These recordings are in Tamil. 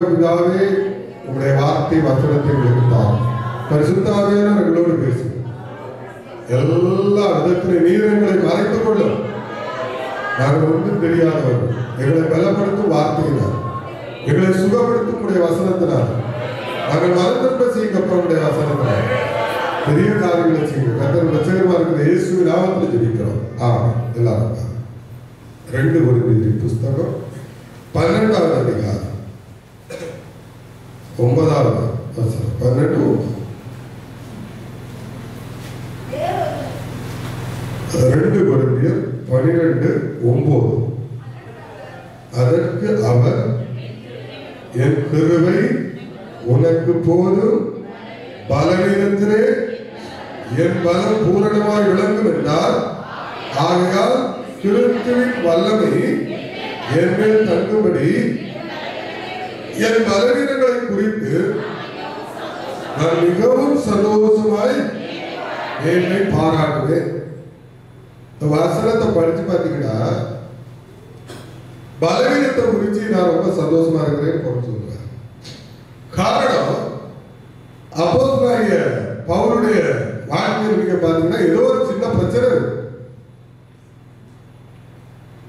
பிதாவே, உம்முடைய வார்த்தை வசனத்தை கொடுத்தார். பரிசுத்த ஆவியானவர் எங்களோடு பேசு. எல்லா விதத்திலும் நீர் எங்களை மறைத்துக் கொள்ளும். நாங்கள் ஒன்றும் தெரியாதவர்கள். எங்களை பலப்படுத்தும் வார்த்தையினார், எங்களை சுகப்படுத்தும் உடைய வசனத்தினார், நாங்கள் மனதிற்ப செய்யப்பட்ட உடைய வசனத்தினார் பெரிய காரியங்களை செய்யுங்க. கர்த்தர் ரட்சகரமா இருக்கிற இயேசுவின் நாமத்தில் ஜெபிக்கிறோம். எல்லாரும் 2 கொரிந்தியர் புஸ்தகம் 12வது அதிகாரம் 9வது வசனம். 12:9. 2 கொரிந்தியர் 12:9. அதற்கு அவர், என் கிருபை உனக்கு போதும், பலவீனத்திலே என் பலம் பூரணமாய் விளங்கும் என்றார். ஆகையால் கிறிஸ்துவின் வல்லமை என் மேல் தங்கும்படி என் பலவீனங்களை குறித்து நான் மிகவும் சந்தோஷமாய் என்னை பாராட்டுவேன். இந்த வசனத்தை படிச்சு பார்த்தீங்கன்னா, பலவீனத்தை குறித்து நான் ரொம்ப சந்தோஷமா இருக்கிறேன்னு சொல்றேன். காரணம், அப்போஸ்தலனாகிய பவுலுடைய வாழ்க்கையில் நீங்க பாத்தீங்கன்னா ஏதோ ஒரு சின்ன பிரச்சனை.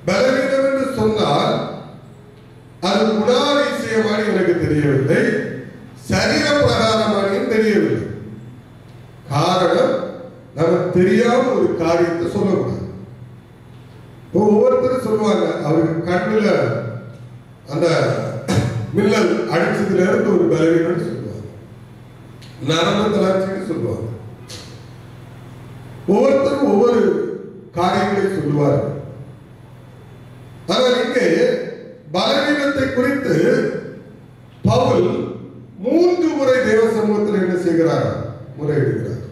பலவீனம் என்று சொன்னால் அது குணாதிசயமானி எனக்கு தெரியவில்லை, சரீர பிரகாரமானியும் தெரியவில்லை. காரணம், நமக்கு தெரியாம ஒரு காரியத்தை சொல்லக்கூடாது. ஒவ்வொருத்தரும் சொல்லுவாங்க, அவருக்கு கண்ணுல அந்த மின்னல் அடிச்சதுல இருந்து ஒரு பலவீனம் சொல்லுவாங்க, நரம்பு தளர்ச்சின்னு சொல்லுவாங்க. ஒவ்வொருத்தரும் ஒவ்வொரு காரியங்களை சொல்லுவார்கள். ஆனால் இங்கே பலவீனத்தை குறித்து பவுல் 3 முறை தேவ சமூகத்தில் என்ன செய்கிறார்? முறையிடுகிறார்.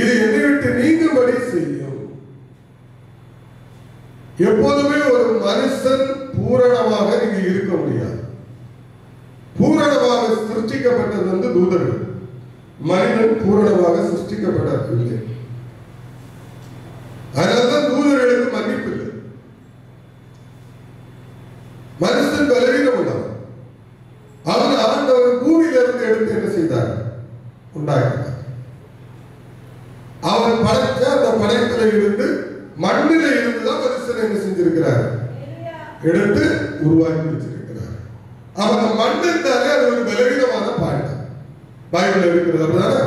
இது என்னை விட்டு நீங்கும்படி செய்யும். எப்போதுமே ஒரு மனுஷன் பூரணமாக நீங்க இருக்க முடியாது. பூரணமாக சிருஷ்டிக்கப்பட்டது தூதர்கள். மனிதன் பூரணமாக சிருஷ்டிக்கப்படவில்லை. அதனால்தான் தூதர்களுக்கு மன்னிப்பு இல்லை. மனுஷன் பலவீனம் உள்ளவர். அவன் ஆண்டவர் பூமியிலிருந்து எடுத்து என்ன செய்தார்? உண்டாக்கினார். அவன் படைச்ச அந்த படைப்பில இருந்து, மண்ணில இருந்துதான் மனுஷன் என்ன செஞ்சிருக்கிறார்? எடுத்து உருவாக்கி வச்சிருக்கிறார். அவன் மண்ணிருந்தாலே அது ஒரு பலவீனமான பாயிண்ட். பைபிள் இருக்கிறது அப்படிதானே?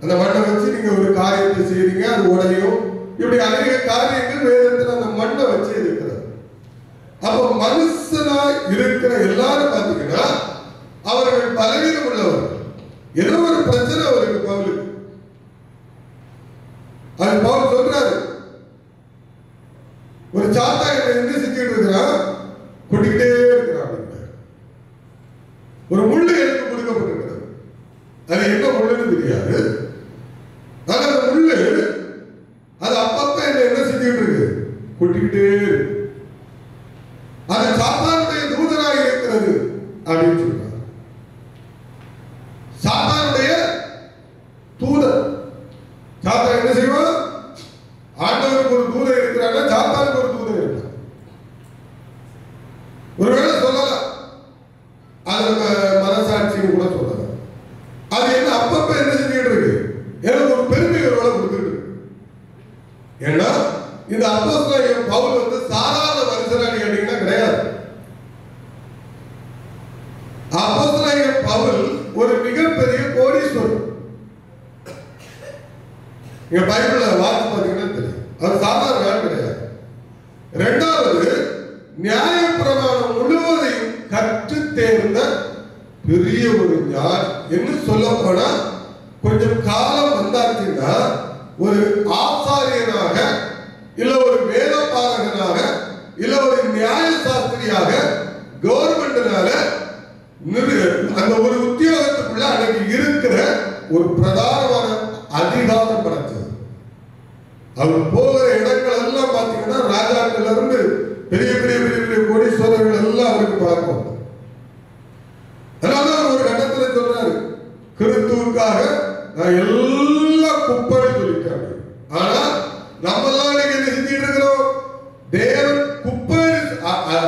அந்த மண்ணை வச்சு நீங்க ஒரு காரியத்தை செய்றீங்க, அது உடையும். இப்படி அநேக காரியங்கள் வேதத்தில் அந்த மண்ணை வச்சு இருக்கிறது. அப்ப மனுஷனா இருக்கிற எல்லாரும் பாத்தீங்கன்னா அவர்கள் பலவீனம் உள்ளவர்கள். ஏதோ ஒரு பிரச்சனை அவருக்கு பவுலுக்கு. அது பவுல் சொல்றாரு, ஒரு சாத்தா என்ன செஞ்சுட்டு இருக்கிறான்? கொட்டிக்கிட்டே இருக்கிறான். ஒரு முள்ளு எனக்கு கொடுக்கப்பட்டிருக்கிறது. அது என்ன முள்ளுன்னு தெரியாது. ஆனா அந்த முள்ளு அது அப்பப்ப என்ன செஞ்சுட்டு இருக்கு? கொட்டிக்கிட்டே இருக்கு. அது சாத்தானுடைய தூதனாக இருக்கிறது அப்படின்னு சொல்றாங்க. சாத்தானுடைய தூதர். சாத்தான் என்ன செய்வான்? ஆண்டவருக்கு ஒரு தூதர் இருக்கிறாங்க, சாத்தானுக்கு ஒரு தூதர் இருக்கிறார். ஒருவேளை சொல்லலாம், அது மனசாட்சியும் கூட சொல்லலாம். அது என்ன அப்பப்ப என்ன செஞ்சுட்டு இருக்கு? எனக்கு ஒரு பெருமை ஒருவேளை கொடுத்துட்டு இருக்கு. ஏன்னா இந்த அப்போஸ்தலனாகிய பவுல் சாதாரண மனுஷனாக கேட்டீங்கன்னா கிடையாது. அப்போஸ்தலனாகிய பவுல் ஒரு மிகப்பெரிய கோடீஸ்வரன். நீங்க பைபிள்ல வாசி பார்த்தீங்கன்னா தெரியும், அது சாதாரண ஆள் கிடையாது. 2வது, நியாய பிரமாணம் முழுவதையும் கற்று தேர்ந்த பெரிய ஒரு ஞான். என்ன சொல்ல போனா, கொஞ்சம் காலம் வந்தாச்சுன்னா ஒரு ஆசாரியனாக, இல்ல ஒரு வேத பாரகனாக, இல்ல ஒரு நியாய சாஸ்திரியாக கவர்மெண்ட்னால அந்த ஒரு உத்தியோகத்துக்குள்ள அன்னைக்கு இருக்கிற ஒரு பிரதானமான அதிகாரம் கிடைச்சது. அவர் போகிற இடங்கள் எல்லாம் பாத்தீங்கன்னா ராஜாக்கள் இருந்து பெரிய பெரிய பெரிய பெரிய கோடீஸ்வரர்கள் எல்லாம் அவருக்கு பார்ப்போம். அதனால ஒரு கட்டத்தில் சொல்றாரு, கிறிஸ்துவுக்காக நான் எல்லாம் குப்பைன்னு சொல்லிட்டாங்க. ஆனா நம்ம எல்லாம் என்ன செஞ்சிட்டு இருக்கிறோம்? தேவன் குப்பை.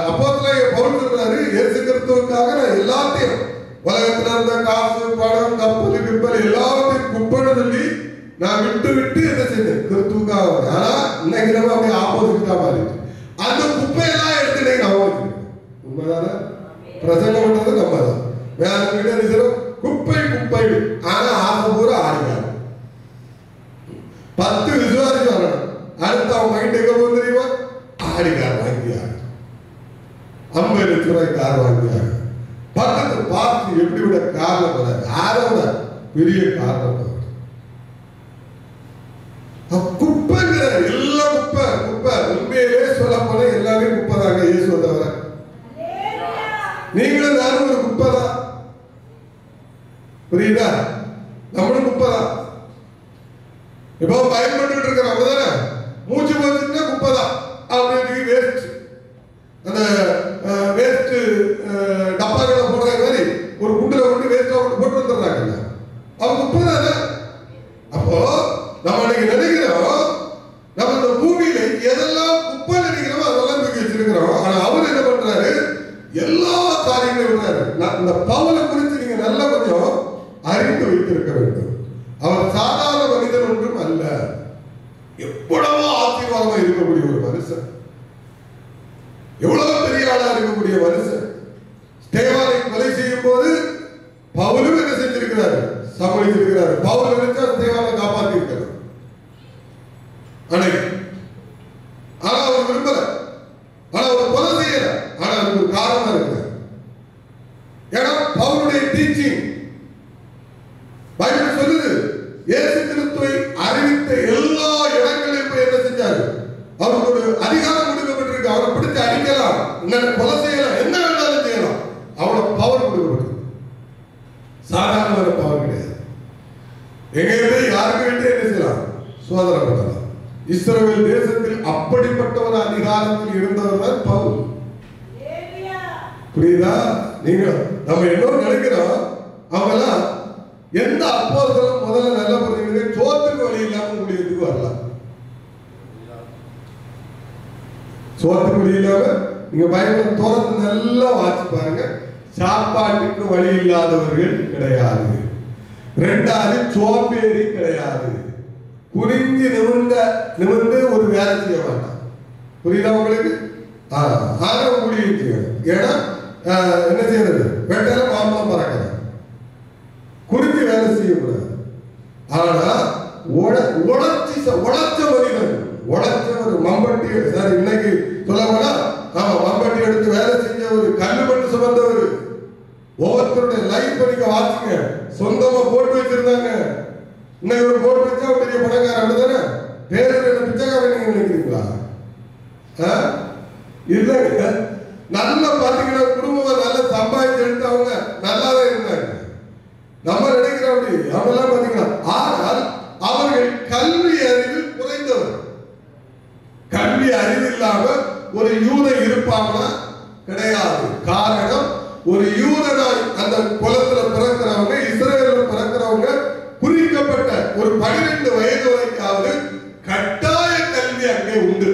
அப்போஸ்தலனாகிய பவுல் சொல்றாரு, இயேசு கிறிஸ்துவுக்காக நான் எல்லா எல்லாத்தையும் உலகத்துல இருந்த காசு பணம் கப்பல் கிப்பல் எல்லாத்தையும் குப்பைன்னு சொல்லி நான் விட்டு விட்டு என்ன செய்தேன் கிறிஸ்துவுக்காக. ஆனா இன்னைக்கு நம்ம அப்படியே ஆப்போசிட்டா மாறிட்டு அந்த குப்பையெல்லாம் எடுத்து நம்ம உண்மைதானே பிரசங்கம் பண்றது நம்ம தான். வேற வீடு குப்பை குப்பை. ஆனா ஆசை பூரா ஆடிக்காரு 10 விசுவாசி வரணும். அடுத்து அவன் மைண்ட் எங்க போகும் தெரியுமா? ஆடிக்கார் வாங்கியாரு 50 லட்சம் ரூபாய் கார் வாங்கியாரு. பக்கத்து பார்த்து எப்படி விட காரணம் வராது. அதோட பெரிய காரணம் குப்பைங்கிற எல்லாம் குப்பை குப்பை. உண்மையிலே சொல்ல போன எல்லாமே குப்பை தாங்க. இயேசு தவிர நீங்களும் நானும் ஒரு குப்பை தான். புரியுதா? நம்மளும் குப்பை தான். இப்போ பயன்பட்டு இருக்கிறவங்க தானே மூச்சு போச்சுன்னா குப்பை தான். அப்படி வேஸ்ட் அந்த வேஸ்ட் டப்பாக்களை போடுற மாதிரி ஒரு குண்டுல கொண்டு வேஸ்டா போட்டு வந்துடுறாங்க. அவங்க குப்பை தானே. அப்போ நம்ம இன்னைக்கு நினைக்கிறோம் நம்ம இந்த பூமியில எதெல்லாம் குப்பை நினைக்கிறோமோ அதெல்லாம் தூக்கி வச்சிருக்கிறோம். ஆனா அவர் என்ன பண்றாரு? எல்லா காரியங்களும் விடுறாரு. இந்த பவுலை குறித்து நீங்க நல்லா கொஞ்சம் அறிந்து வைத்திருக்க வேண்டும். அவர் சாதாரண மனிதன் ஒன்றும் அல்ல. எவ்வளவோ ஆசீர்வாதமா இருக்கக்கூடிய ஒரு மனுஷன், எவ்வளவு பெரிய ஆளா இருக்கக்கூடிய மனுஷன். ஸ்தேவானை கொலை செய்யும் போது பவுலும் என்ன செஞ்சிருக்கிறாரு? சமாளிச்சிருக்கிறாரு. பவுல் நினைச்சா ஸ்தேவானை காப்பாற்றி இருக்கிறார். ஆனா அவர் விரும்பல. ஆனா அவர் கொலை செய்யல. ஆனா அதுக்கு ஒரு காரணம் இருக்கு. ஏன்னா பவுலுடைய டீச்சிங் பைபிள் சொல்லுது, இயேசு கிறிஸ்துவை அறிவித்த எல்லா இடங்களிலும் போய் என்ன செஞ்சாரு? அவருக்கு ஒரு அதிகாரம் கொடுக்கப்பட்டிருக்கு. அவரை பிடிச்சு அடிக்கலாம், கொலை செய்யலாம், என்ன வேணாலும் செய்யலாம். அவ்வளவு பவர் கொடுக்கப்பட்டிருக்கு. சாதாரண பவர் கிடையாது. எங்க யாருக்கு வேண்டிய என்ன செய்யலாம்? சோதனை பண்ணலாம். இஸ்ரவேல் தேசத்தில் அப்படிப்பட்ட ஒரு அதிகாரத்தில் இருந்தவர் தான் பவுல். புரியுதா? நீங்க நம்ம என்ன நினைக்கிறோம்? அவங்கெல்லாம் எந்த அப்போஸ்தலரும் முதல்ல நல்ல புரிஞ்சுங்க, சோத்துக்கு வழி இல்லாம ஊழியத்துக்கு வரலாம். சோத்துக்கு வழி இல்லாம நீங்க பைபிள் தோரத்தை நல்லா வாசி பாருங்க. சாப்பாட்டுக்கு வழி இல்லாதவர்கள் கிடையாது. ரெண்டாவது சோம்பேறி கிடையாது. குனிஞ்சு நிமிர்ந்து ஒரு வேலை செய்ய மாட்டான். புரியுதா உங்களுக்கு? ஆனா ஊழியம் செய்யணும். ஏன்னா என்ன செய்யறது? வெட்டல மாம்பழம் பறக்கிறது. குறிஞ்சு வேலை செய்யக்கூடாது. ஆனா உழைச்ச மனிதன், உழைச்ச ஒரு மம்பட்டி, சார் இன்னைக்கு சொல்ல போனா மம்பட்டி எடுத்து வேலை செஞ்ச ஒரு கல்லு மண்ணு சுமந்தவர். ஒவ்வொருத்தருடைய லைஃப் நீங்க வாசிங்க. சொந்தமா போட்டு வச்சிருந்தாங்க. இன்னைக்கு ஒரு போட்டு வச்சா பெரிய பணக்காரன் தானே. பேரு என்ன பிச்சைக்காரன் நீங்க நினைக்கிறீங்களா? இல்லைங்க. நல்லா பாத்தீங்கன்னா குடும்பமா நல்லா சம்பாதிச்சு எடுத்து அவங்க நல்லாதான் இருந்தாங்க. நம்ம நினைக்கிறோம் அப்படி. அவங்கெல்லாம் பாத்தீங்கன்னா ஆனால் அவர்கள் கல்வி அறிவில் குறைந்தவர். கல்வி அறிவு இல்லாம ஒரு யூதன் இருப்பாங்கன்னா கிடையாது. காரணம், ஒரு யூதனாய் அந்த குலத்துல பிறக்கிறவங்க, இஸ்ரவேலில் பிறக்கிறவங்க குறிக்கப்பட்ட ஒரு 12 வயது வரைக்காவது கட்டாய கல்வி அங்கே உண்டு.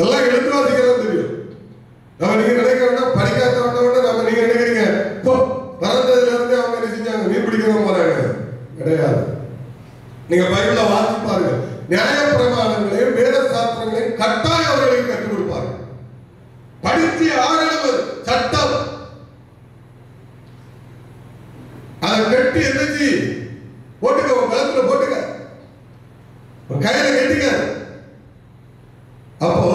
எல்லாம் எழுத்து வாசிக்கிறது தெரியும். நம்ம நீங்க நினைக்கிறோம் படிக்காதவங்க, நம்ம நீங்க நினைக்கிறீங்க பிறந்ததுல இருந்து அவங்க என்ன செஞ்சாங்க? மீன் பிடிக்கிறவங்க போறாங்க. கிடையாது. நீங்க பைபிள வாசி பாருங்க. நியாய பிரமாணங்களையும் வேத சாஸ்திரங்களையும் கட்டாயம் அவர்களுக்கு கற்றுக் கொடுப்பாங்க. படிச்சு ஆகணும். சட்டம் அதை கட்டி எந்திரிச்சு போட்டுக்க, கழுத்துல போட்டுக்க, கையில கட்டிக்க. அப்போ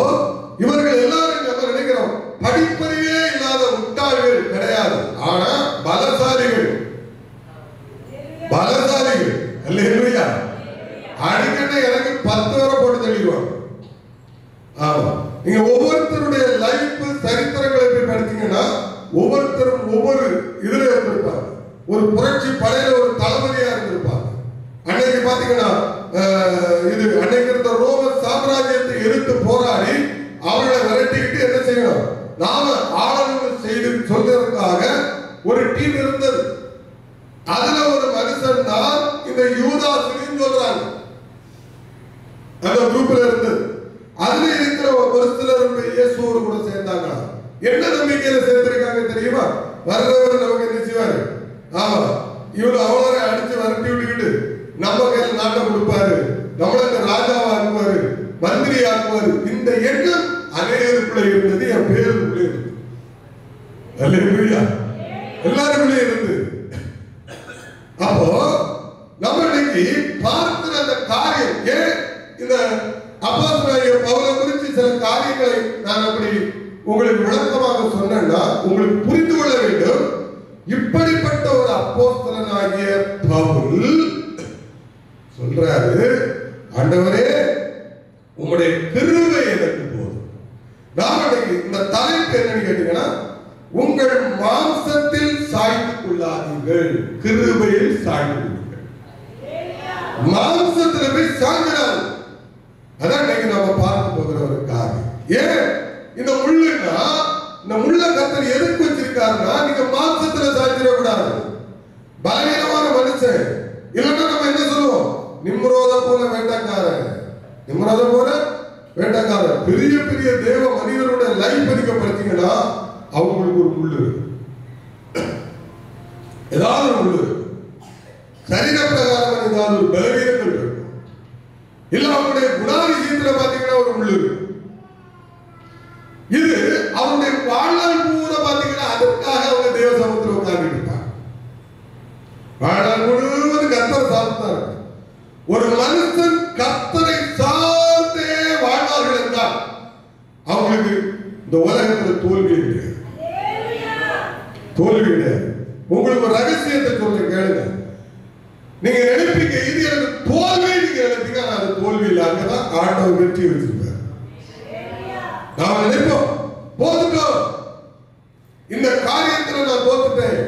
இவர்கள் எல்லாரும் நம்ம நினைக்கிறோம் படிப்பறிவே இல்லாத முட்டாள்கள் கிடையாது. ஆனா பலசாலிகள், பலசாலிகள் அல்லேலூயா. அடிக்கடி எனக்கு 10 வரை போட்டு தள்ளிடுவாங்க. ஆமா, நீங்க ஒவ்வொருத்தருடைய லைஃப் சரித்திரங்களை போய் படித்தீங்கன்னா ஒவ்வொருத்தரும் ஒவ்வொரு இதுல இருந்திருப்பாங்க. ஒரு புரட்சி படையில ஒரு தளபதியா இருந்திருப்பாங்க. அன்னைக்கு பாத்தீங்கன்னா இது அன்னைக்கு இருந்த ரோம சாம்ராஜ்யத்தை எதிர்த்து போராடி அவர்களை விரட்டிக்கிட்டு என்ன செய்யணும்? நாம ஆளுநர் செய்து சொல்றதுக்காக ஒரு டீம் இருந்தது. அதுல ஒரு மனுஷன் தான் இந்த யூதாஸ்னு சொல்றாங்க. அந்த குரூப்ல இருந்தது. அதுல இருக்கிற ஒரு சிலர் இயேசுவோடு கூட சேர்ந்தாங்க. என்ன நம்பிக்கையில சேர்த்திருக்காங்க தெரியுமா? வர்றவர் நமக்கு என்ன செய்வாரு? ஆமா, இவரு அவரை அடிச்சு வரட்டி விட்டுக்கிட்டு நம்ம கையில நாட்டை கொடுப்பாரு, நம்மளுக்கு ராஜாவா ஆக்குவாரு, மந்திரி ஆக்குவாரு. இந்த எண்ணம் அநேகருக்குள்ள இருந்தது, என் பேருக்குள்ளே இருந்தது. அல்லேலூயா, எல்லாருக்குள்ளே இருந்தது. அப்போ நம்ம இன்னைக்கு பார்க்கிற அந்த காரியம், ஏன் இந்த அப்போஸ்தலனாகிய பவுலை குறித்து சில காரியங்களை நான் அப்படி உங்களுக்கு விளக்கமாக சொன்னேன்னா உங்களுக்கு புரிந்து கொள்ள வேண்டும். இப்படிப்பட்ட ஒரு அப்போஸ்தலனாகிய பவுல் சொல்றாரு, ஆண்டவரே உம்முடைய கிருபை எனக்கு போதும். நான் இந்த தலைப்பு என்னன்னு கேட்டீங்கன்னா, உங்கள் மாம்சத்தில் சாய்ந்து கொள்ளாதீர்கள், கிருபையில் சாய்ந்து கொள்ளுங்கள். மாம்சத்தில் போய் சாய்கிறார். அதான் இன்னைக்கு நாம பார்க்க போகிற ஒரு காரியம். ஏன் இந்த முள்ளுன்னா, இந்த முள்ள கர்த்தர் எதுக்கு வச்சிருக்காருன்னா, நீங்க மாம்சத்துல சாய்ந்திடக்கூடாது. பலவீனமான மனுஷன் இல்லைன்னா நம்ம என்ன சொல்லுவோம்? நிம்ரோத போல வேட்டக்காரன், நிம்ரோத போல வேட்டக்காரன். பெரிய பெரிய தேவ மனிதரோட லைஃப் பதிக்கப்படுத்தீங்கன்னா அவங்களுக்கு ஒரு முள்ளு, ஏதாவது ஒரு முள்ளு, சரீர பிரகாரம் ஏதாவது ஒரு பலவீனங்கள் இருக்கும். இல்ல அவருடைய குணாதிசயத்துல பாத்தீங்கன்னா ஒரு முள்ளு. இது அவருடைய வாழ்நாள் பூரா பாத்தீங்கன்னா அதற்காக அவங்க தேவ சமூகத்தில் உட்கார்ந்து இருப்பாங்க. வாழ்நாள் முழுவதும் கர்த்தர் சார்ந்தார். ஒரு மனுஷன் கர்த்தரை சார்ந்தே வாழ்வார்கள் என்றால் அவங்களுக்கு இந்த உலகத்தில் தோல்வி கிடையாது, தோல்வி கிடையாது. உங்களுக்கு ஒரு ரகசியத்தை சொல்ல கேளுங்க. நீங்க நினைப்பீங்க இது எனக்கு தோல்வி, நீங்க நினைப்பீங்க அது தோல்வி இல்லை. அங்கதான் ஆண்டவர் வெற்றி வச்சிருப்பார். நாம நினைப்போம் போதுட்டோம், இந்த காரியத்துல நான் தோத்துட்டேன்,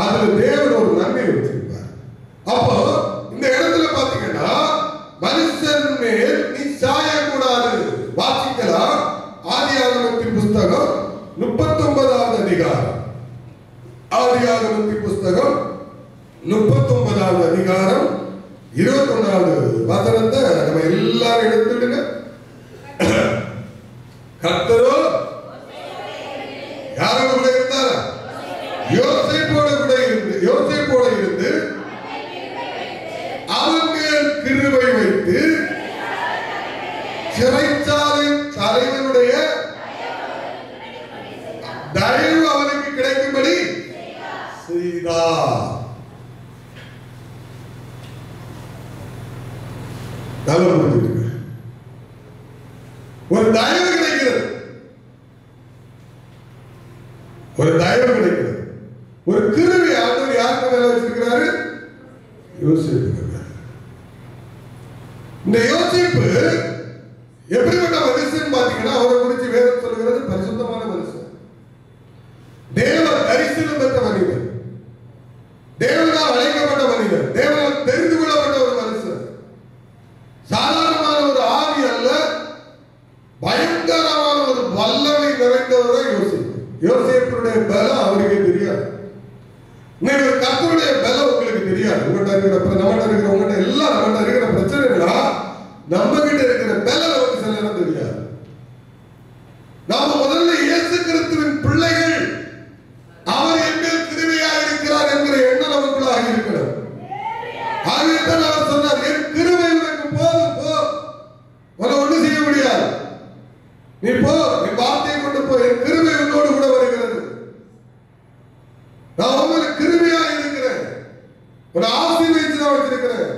அதுல தேவன் ஒரு நன்மை வச்சிருப்பார். அப்போ இந்த இடத்துல பாத்தீங்கன்னா மனுஷன் மேல் நீ சாயக்கூடாது. வாசிக்கலாம் ஆதியாகமத்தின் புஸ்தகம் 39வது அதிகாரம். ஆதியாகமத்தின் புஸ்தகம் 39வது அதிகாரம் 21வது வசனத்தை நம்ம எல்லாரும் எடுத்துடுங்க. கர்த்தரோ யாரோட கூட இருந்தாரா? யோசேப்போட கூட இருந்து, யோசேப்போட இருந்து அவன் மேல் கிருபை வைத்து சிறைச்சாலையின் தலைவனுடைய தயவு அவனுக்கு கிடைக்கும்படி செய்தார். நல்ல புரிஞ்சுங்க. ஒரு தயவு கிடைக்கிறது, ஒரு தயவு கிடைக்கிறது, ஒரு கிருபை ஆண்டவர் யாருக்கு மேல வச்சிருக்கிறாரு? யோசேப்பு. இந்த யோசேப்பு எப்படிப்பட்ட மனுஷன் பாத்தீங்கன்னா, அவரை குறித்து வேதம் சொல்லுகிறது பரிசுத்தமான மனுஷன், தேவ தரிசனம் பெற்ற மனிதன், தேவனால் அழைக்கப்பட்ட மனிதன், தேவனால் தெரிந்து கொள்ளப்பட்ட ஒரு மனுஷன். சாதாரணமான ஒரு ஆவி அல்ல, பயங்கரமான ஒரு வல்லமை நிறைந்தவரை யோசிப்பு. யோசேப்புடைய பலம் அவருக்கு தெரியாது. இன்னைக்கு கர்த்தருடைய பலம் உங்களுக்கு தெரியாது. உங்கள்கிட்ட இருக்கிற, நம்மகிட்ட இருக்கிற, உங்கள்கிட்ட எல்லாம் நம்மகிட்ட இருக்கிற பிரச்சனைகளா நம்ம கிட்ட இருக்கிற பலம் நமக்கு சில நேரம் தெரியாது. நாம முதல்ல இயேசு கிறிஸ்துவின் பிள்ளைகள், அவர் என் மேல் கிருபையாக இருக்கிறார் என்கிற எண்ணம் நமக்குள்ளாக இருக்கிறது. ஆகியதான் அவர் சொன்னார், என் கிருபை உனக்கு போதும், போ, உன்னை ஒண்ணு செய்ய முடியாது, நீ போ, என் வார்த்தையை கொண்டு போ, என் கிருபை உன்னோடு கூட வருகிறது, நான் உங்களுக்கு கிருபையா இருக்கிறேன், ஒரு ஆசீர்வதித்து தான் வச்சிருக்கிறேன்,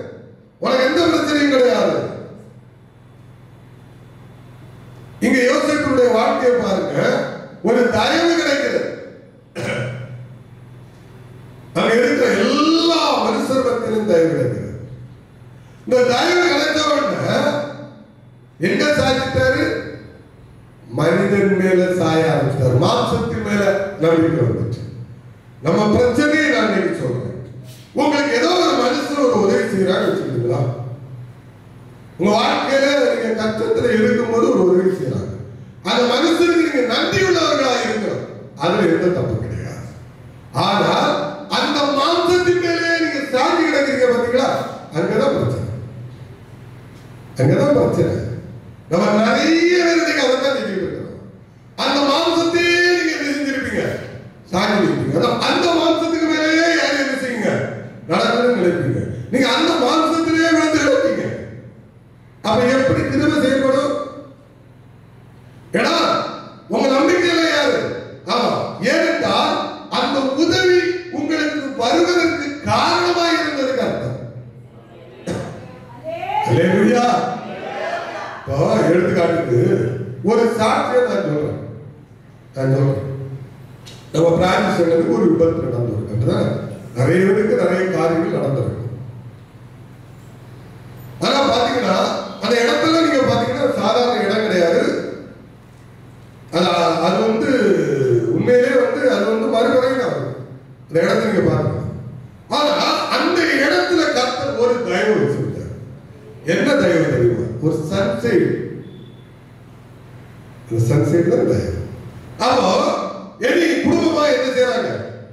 உனக்கு எந்த பிரச்சனையும் கிடையாது. இங்க யோசேப்புடைய வாழ்க்கையை பாருங்க, ஒரு தயவு கிடைக்கிறது. அங்க இருக்கிற எல்லா மனுஷர் பத்திலும் தயவு கிடைக்கிறது. இந்த தயவு கிடைத்த உடனே எங்க சாய்ச்சிட்டாரு? மனிதன் மேல சாய ஆரம்பிச்சார். மாம்சத்தின் மேல நம்பிக்கை வந்துச்சு. நம்ம பிரச்சனையை நான் இன்னைக்கு சொல்றேன். உங்களுக்கு ஏதோ ஒரு மனுஷன் ஒரு உதவி செய்யறான்னு வச்சுக்கீங்களா? உங்க வாழ்க்கையில நீங்க கஷ்டத்துல இருக்கும்போது ஒரு உதவி செய்யறாங்க, அந்த மனுஷனுக்கு நீங்க நன்றி உள்ளவர்களா இருக்கணும், அதுல எந்த தப்பு கிடையாது. ஆனால் அந்த மாம்சத்தின் மேலே நீங்க சாஞ்சி கிடக்கிறீங்க பாத்தீங்களா, அங்கதான் பிரச்சனை, அங்கதான் பிரச்சனை. நம்ம நிறைய பேருக்கு அதைத்தான் செஞ்சுட்டு இருக்கிறோம். அந்த மாம்சத்தையே சாஞ்சி நிற்பீங்க. அந்த மாம்சத்துக்கு மேலேயே யார் என்ன செய்யுங்க நடக்கணும்னு நினைப்பீங்க. நீங்க அந்த மாம்சத்திலேயே விழுந்து கிடப்பீங்க. அப்ப எப்படி கிருபை செயல்படும்? ஏன்னா உங்க நம்பிக்கையில யாரு? ஏனென்றால் அந்த உதவி உங்களுக்கு வருவதற்கு காரணமாக இருந்ததுக்கு அர்த்தம். அல்லேலூயா. எடுத்துக்காட்டுக்கு ஒரு சாட்சியை நான் சொல்றேன். நம்ம பிரான்ஸ் சென்டருக்கு ஒரு விபத்து நடந்திருக்கு. நிறைய பேருக்கு நிறைய காரியங்கள் நடந்திருக்கு. ஆனா பாத்தீங்கன்னா அந்த இடத்துல நீங்க பாத்தீங்கன்னா சாதாரண இடம் கிடையாது. அது வந்து உண்மையிலே வந்து அது வந்து மறுபடியும் அந்த இடத்துல நீங்க பாருங்க. ஆனா அந்த இடத்துல கர்த்தர் ஒரு தயவு வச்சிருக்காரு. என்ன தயவு தெரியுமா? ஒரு சன்சைட். சன்சைட் தான் தயவு. அப்போ எது குடும்பமா என்ன செய்யறாங்க?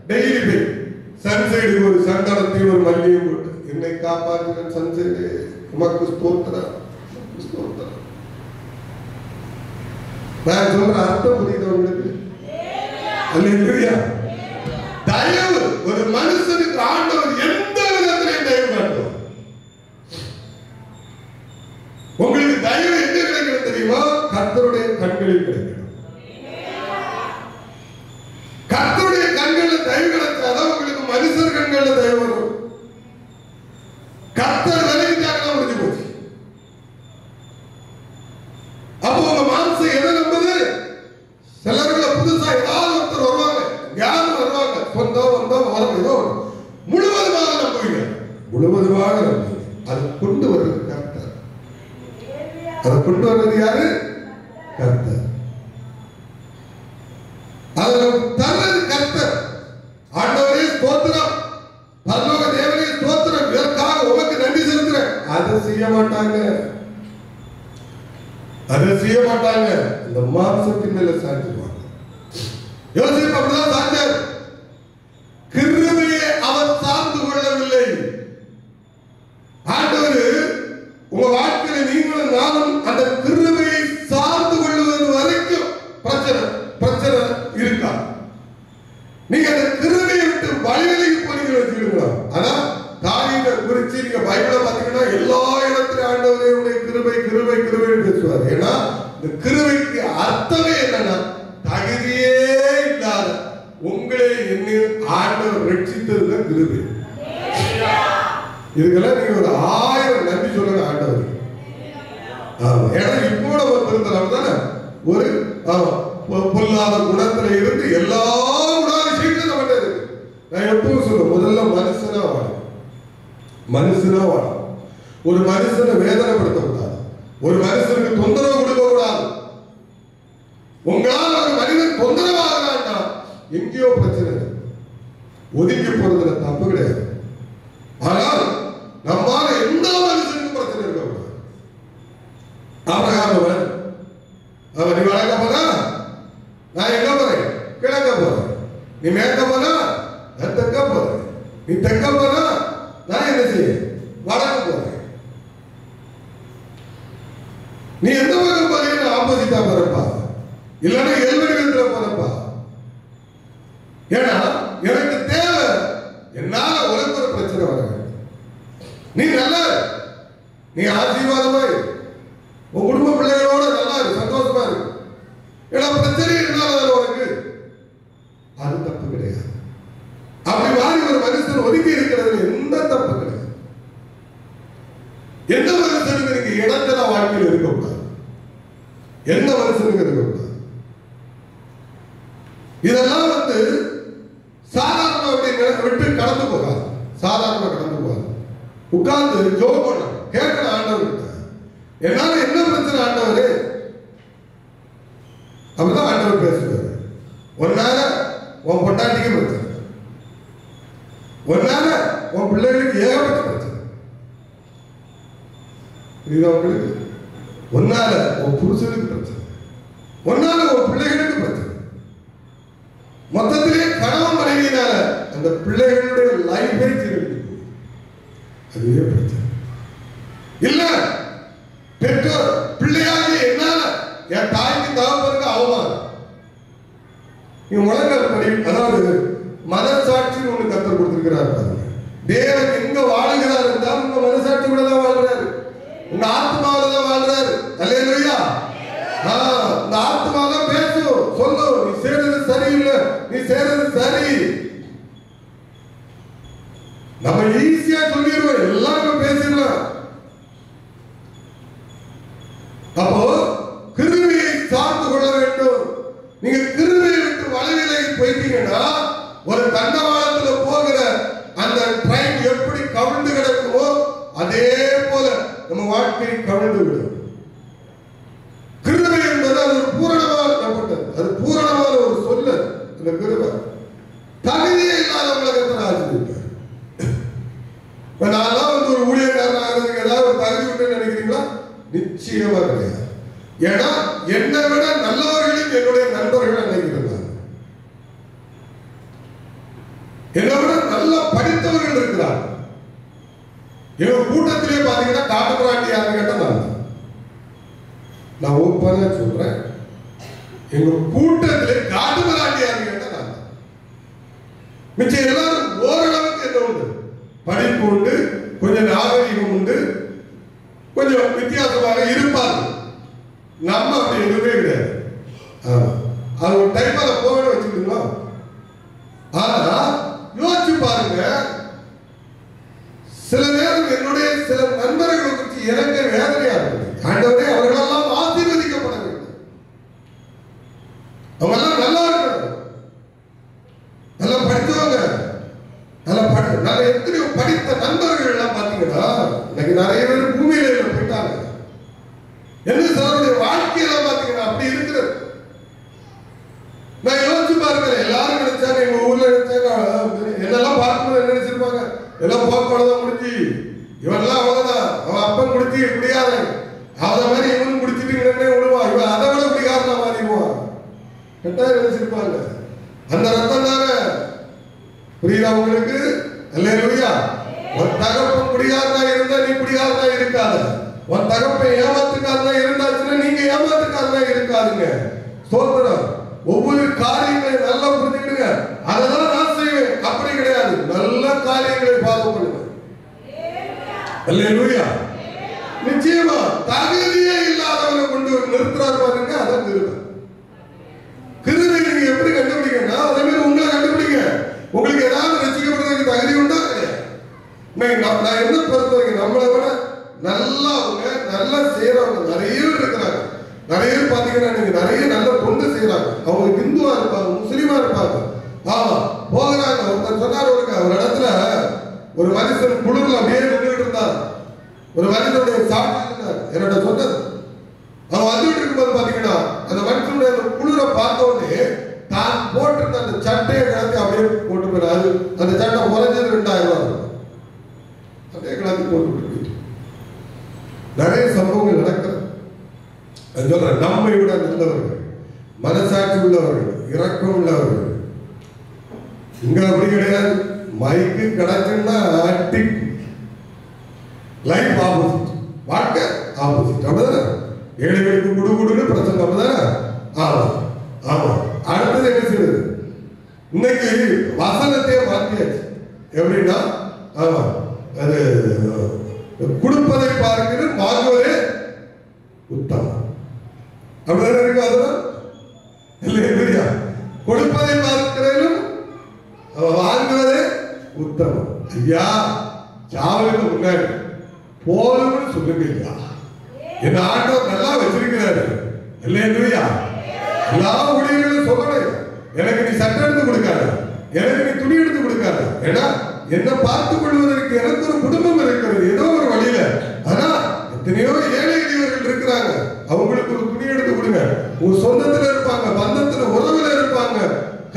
டெய்லி போய் சன்சைடுக்கு ஒரு சங்கடத்தையும் ஒரு மல்லியும் போட்டு என்னை காப்பாற்றுற சன்சைடு உமக்கு ஸ்தோத்திரம் ஸ்தோத்திரம். நான் சொல்ற அர்த்தம் புரியுது உங்களுக்கு? அல்லேலூயா. தயவு ஒரு மனுஷனுக்கு ஆண்டவர் எந்த விதத்திலையும் தயவு காட்டுவார். உங்களுக்கு தயவு எங்க கிடைக்கிறது தெரியுமா? கர்த்தருடைய கண்களில் கிடைக்கும். கர்த்தருடைய கண்களில் தயவு கிடைச்சாதான் உங்களுக்கு மனுஷர் கண்களில் தயவு வரும். கர்த்தர் விலகிட்டாங்கன்னா முடிஞ்சு போச்சு. அப்போ உங்க மாம்சம் எதை நம்புது? சிலர்களை புதுசா ஏதாவது ஒருத்தர் வருவாங்க, யாரும் வருவாங்க, சொந்தம் வந்தோம் வரும் ஏதோ முழுவதுமாக நம்புவீங்க. முழுவதுமாக நம்புவீங்க. அதை கொண்டு வர்றது கர்த்தர். அதை கொண்டு வர்றது யாரு? கர்த்தர். அதில் தர்றது கர்த்தர். ஆண்டவரே ஸ்தோத்திரம், பரலோக தேவனே ஸ்தோத்திரம், இதற்காக உமக்கு நன்றி செலுத்துறேன். அதை செய்ய மாட்டாங்க. அதை செய்ய மாட்டாங்க. இந்த மாம்சத்தின் மேல சாஞ்சிடுவாங்க. யோசேப்பு அப்படிதான் சாஞ்சார். கிருபையை அவர் சார்ந்து கொள்ளவில்லை. ஆண்டவர் உங்க வாழ்க்கையில நீங்களும் நானும் அந்த கிருபையை சார்ந்து கொள்வது வரைக்கும் பிரச்சனை இருக்கா? நீங்க அந்த கிருபையை விட்டு வழிவிலகி போனீங்கன்னு வச்சுக்கிடுங்களா? ஆனா தாவீதை குறிச்சு நீங்க பைபிளை பாத்தீங்கன்னா எல்லா இடத்திலும் ஆண்டவருடைய கிருபை கிருபை கிருபைன்னு பேசுவார். ஏன்னா இந்த கிருபைக்கு அர்த்தமே என்னன்னா தகுதியே இல்லாத உங்களை என்ன ஆண்டவர் ரட்சித்ததுதான் கிருபை. இதுக்கெல்லாம் நீங்க ஒரு 1000 நன்றி சொல்லுங்க ஆண்டவர். ஏன்னா இப்போ நம்ம திருந்தலாம் தானே. ஒரு பொல்லாத குணத்துல இருந்து எல்லா குணாதிசயங்களும் நம்மகிட்ட இருக்கு. நான் எப்பவும் சொல்லுவேன், முதல்ல மனுஷனா வாழும். மனுஷனா வாழும். ஒரு மனுஷனை வேதனைப்படுத்தக்கூடாது. ஒரு மனுஷனுக்கு தொந்தரவு கொடுக்க கூடாது. உங்களால் ஒரு மனிதன் தொந்தரவாகிறான்னா எங்கேயோ பிரச்சனை. ஒதுக்கி போறதுல தப்பு கிடையாது. ஆனால் நம்மால எந்த மனுஷனுக்கும் பிரச்சனை இருக்கக்கூடாது. ஆபிரகாம் அவன் நீ வழங்க போனா நான் எங்க போறேன்? கிழக்க போறேன். நீ மேற்க போனா நான் தெற்க போறேன். நீ தெற்க போனா நான் என்ன செய்ய வடக்கு போறேன். நீ எந்த பக்கம் போறீங்க? ஆப்போசிட்டா போறப்பா, இல்லைன்னா எல்வடிவத்துல போறப்பா. ஏன்னா எனக்கு தேவை என்னால உனக்கு ஒரு பிரச்சனை வர வேண்டும். நீ நல்லா, நீ ஆசீர்வாதமா உன் குடும்ப பிள்ளைகளோட நல்லா இருக்கு, சந்தோஷமா இருக்கு. ஏன்னா பிரச்சனை இருந்தாலும் உனக்கு அது தப்பு கிடையாது. அப்படி மாதிரி ஒரு மனுஷன் ஒதுக்கி இருக்கிறது எந்த தப்பு கிடையாது. எந்த மனுஷனுக்கு நீங்க இடத்துல வாழ்க்கையில் இருக்கக்கூடாது. எந்த மனுஷனுக்கு இருக்கக்கூடாது. இதெல்லாம் வந்து சாதாரண விட்டு கடந்து போகாது. சாதாரண கடந்து போகாது. உட்கார்ந்து ஜோம் பண்ண கேட்கிற ஆண்டவர் என்னால என்ன பிரச்சனை ஆண்டவரு? அப்படிதான் ஆண்டவர் பேசுவார். ஒன்னால உன் பொட்டாட்டிக்கு பிரச்சனை, ஒன்னால உன் பிள்ளைகளுக்கு ஏகப்பட்ட பிரச்சனை. உங்களுக்கு ஒன்னால உன் புருஷனுக்கு பிரச்சனை, ஒன்னால உன் பிள்ளைகளுக்கு பிரச்சனை. மொத்தத்திலே கணவன் மனைவியினால அந்த பிள்ளைகளுடைய லைஃபை சீரழிச்சு அதுவே பிரச்சனை. இல்ல பெற்றோர் பிள்ளையாகி என்னால என் தாய்க்கு தகப்பனுக்கு அவமானம். நீங்க முழங்கால் படி, அதாவது மனசாட்சி ஒண்ணு கத்தர் கொடுத்திருக்கிறார் பாருங்க. தேவன் எங்க வாழுகிறார் என்றால் உங்க மனசாட்சி கூட தான் வாழ்றாரு, உங்க ஆத்மாவில தான் வாழ்றாரு. அல்லேலூயா. இந்த ஆத்மா தான் பேசும், சொல்லும் நீ செய்யறது சரியில்லை, நீ செய்யறது சரி. நம்ம ஈஸியா சொல்லிடுவோம், எல்லாரும் பேசிடலாம். அப்போ கிருபையை சார்ந்து கொள்ள வேண்டும். நீங்க கிருபையை விட்டு வளைவிலை போயிட்டீங்கன்னா ஒரு தண்டவாளத்துல போகிற அந்த ட்ரெயின் எப்படி கவிழ்ந்து கிடக்குமோ அதே போல நம்ம வாழ்க்கை கவிழ்ந்து விடும். கிருபை என்பது அது பூரணமாக்கப்பட்டது, அது பூரணமான ஒரு சொல்ல. அந்த கிருபை தகுதியே இல்லாதவங்களை கத்தர் ஆசீர்வதிப்பார். நான்லாம் வந்து ஒரு ஊழியக்காரன் ஆகிறதுக்கு ஏதாவது ஒரு தகுதி உண்டு நினைக்கிறீங்களா? நிச்சயமா கிடையாது. ஏன்னா என்னை விட நல்லவர்களும் என்னுடைய நண்பர்கள் நினைக்கிறாங்க, என்னை விட நல்லா படித்தவர்கள் இருக்கிறார். எங்க கூட்டத்திலே பாத்தீங்கன்னா காட்டுமிராண்டி யாருன்னு கேட்டா நான் ஓப்பனா சொல்றேன், எங்க கூட்டத்திலே காட்டுமிராண்டி யாருன்னு கேட்டா நான். மிச்சம் எல்லாரும் ஓரளவுக்கு என்ன உண்டு, படிப்பு உண்டு, கொஞ்சம் நாகரிகம் உண்டு, கொஞ்சம் வித்தியாசமாக இருப்பார்கள். நம்ம அப்படி எதுவுமே கிடையாது. அது ஒரு டைம் அதை போகணும் வச்சுக்கோங்களா. ஆனா யோசிச்சு பாருங்க, சில நேரம் என்னுடைய சில நண்பர்களை குறித்து எனக்கு வேதனையா இருக்கு. ஆண்டவரே அவர்களெல்லாம் ஆசீர்வதிக்கப்பட வேண்டும், அவங்க எல்லாம் நல்லா இருக்கணும், நல்லா படித்தவங்க, நல்லா எத்தனையோ படித்த நண்பர்கள் எல்லாம் பாத்தீங்கன்னா இன்னைக்கு நிறைய பேர் பூமியில போயிட்டாங்க. என்ன சாருடைய வாழ்க்கையெல்லாம் பாத்தீங்கன்னா அப்படி இருக்கிறது. நான் யோசிச்சு பாருங்க, எல்லாரும் நினைச்சாங்க, எங்க ஊர்ல நினைச்சாங்க, என்னெல்லாம் பார்க்கும்போது என்ன நினைச்சிருப்பாங்க, எல்லாம் போக்குவரதான் முடிஞ்சு இவெல்லாம் அவ்வளவுதான், அவன் அப்பன் குடிச்சு குடியாத அத மாதிரி இவனும் குடிச்சிட்டு விடுவான், இவன் அதை விட குடிக்காரனா மாறிடுவான் கட்டாயம் நினைச்சிருப்பாங்க. அந்த ரத்தம் தானே, புரியுதா உங்களுக்கு? அல்லேலூயா. உன் தகப்பன் குடிகாரனா இருந்தா நீ குடிகாரனா இருக்காத, உன் தகப்பன் ஏமாத்துக்காரனா இருந்தாச்சுன்னா நீங்க ஏமாத்துக்காரனா இருக்காதுங்க. ஸ்தோத்திரம். ஒவ்வொரு காரியங்களை நல்லா புரிஞ்சுக்கிடுங்க. அதெல்லாம் நான் செய்வேன் அப்படி கிடையாது, நல்ல காரியங்களை ஃபாலோ பண்ணுங்க. அல்லேலூயா. நிச்சயமா தகுதியே இல்லாதவனை கொண்டு நிறுத்துறாரு பாருங்க, அதான் கிருபை. கிருபை நீங்க எப்படி கண்டுபிடிக்கணும்னா அதே மாதிரி உங்களை கண்டுபிடிங்க. உங்களுக்கு ஏதாவது ரசிக்கப்படுறதுக்கு தகுதி உண்டா கிடையாது. நான் என்ன பொறுத்த வரைக்கும் நம்மளை விட நல்லவங்க, நல்லா செய்யறவங்க நிறைய பேர் இருக்கிறாங்க. நிறைய பேர் பாத்தீங்கன்னா நீங்க நிறைய நல்ல தொண்டு செய்யறாங்க. அவங்க இந்துவா இருப்பாங்க, முஸ்லீமா இருப்பாங்க. ஆமா போகிறாங்க. ஒருத்தர் சொன்னார், ஒரு இடத்துல ஒரு மனுஷன் குளிர்ல அப்படியே நின்றுட்டு இருந்தார். ஒரு மனிதனுடைய சாட்சி இருந்தார் என்னோட சொன்னது. அவன் வந்துட்டு இருக்கும்போது பாத்தீங்கன்னா அந்த மனுஷனுடைய குளிரை பார்த்த உடனே தான் போட்டிருந்த அந்த சட்டையை கிளம்பி அப்படியே போட்டு போயிடாது. அந்த சட்டை உறைஞ்சது 2000 ரூபாய் அப்படியே கிளம்பி போட்டு போயிட்டு நிறைய சம்பவங்கள் நடக்கிறது. சொல்றேன், நம்மை விட நல்லவர்கள், மனசாட்சி உள்ளவர்கள், இரக்கம் உள்ளவர்கள். இங்க அப்படி கிடையாது. மைக்கு கிடைச்சுன்னா அட்டி லைஃப் ஆப்போசிட், வாழ்க்கை ஆப்போசிட். அப்படிதானே? ஏழைகளுக்கு குடு குடுன்னு பிரச்சனை. அப்படிதானே? ஆமா ஆமா. அடுத்தது என்ன செய்யுது? இன்னைக்கு வசனத்தையே மாற்றியாச்சு. எப்படின்னா ஆமா, அது கொடுப்பதை பார்க்கிறது வாங்குவதே உத்தமம். அப்படிதானே இருக்கு? அதுதான் இல்லையா? கொடுப்பதை பார்க்கிறதும் வாங்குவதே உத்தமம். ஐயா சாவுக்கு முன்னாடி போதும்னு சொல்லுங்க ஐயா, என்ன ஆண்டவர் நல்லா வச்சிருக்கிறாரு. இல்லையா? எல்லா ஊழியர்களும் சொல்லணும், எனக்கு நீ சட்டை எடுத்து கொடுக்காத, எனக்கு நீ துணி எடுத்து கொடுக்காத. ஏன்னா என்ன பார்த்துக் கொள்வதற்கு எனக்கு ஒரு குடும்பம் இருக்கிறது ஏதோ ஒரு வழியில. ஆனா எத்தனையோ ஏழை எளியவர்கள் இருக்கிறாங்க, அவங்களுக்கு ஒரு துணி எடுத்து கொடுங்க. உங்க சொந்தத்துல இருப்பாங்க, பந்தத்துல உறவுல இருப்பாங்க,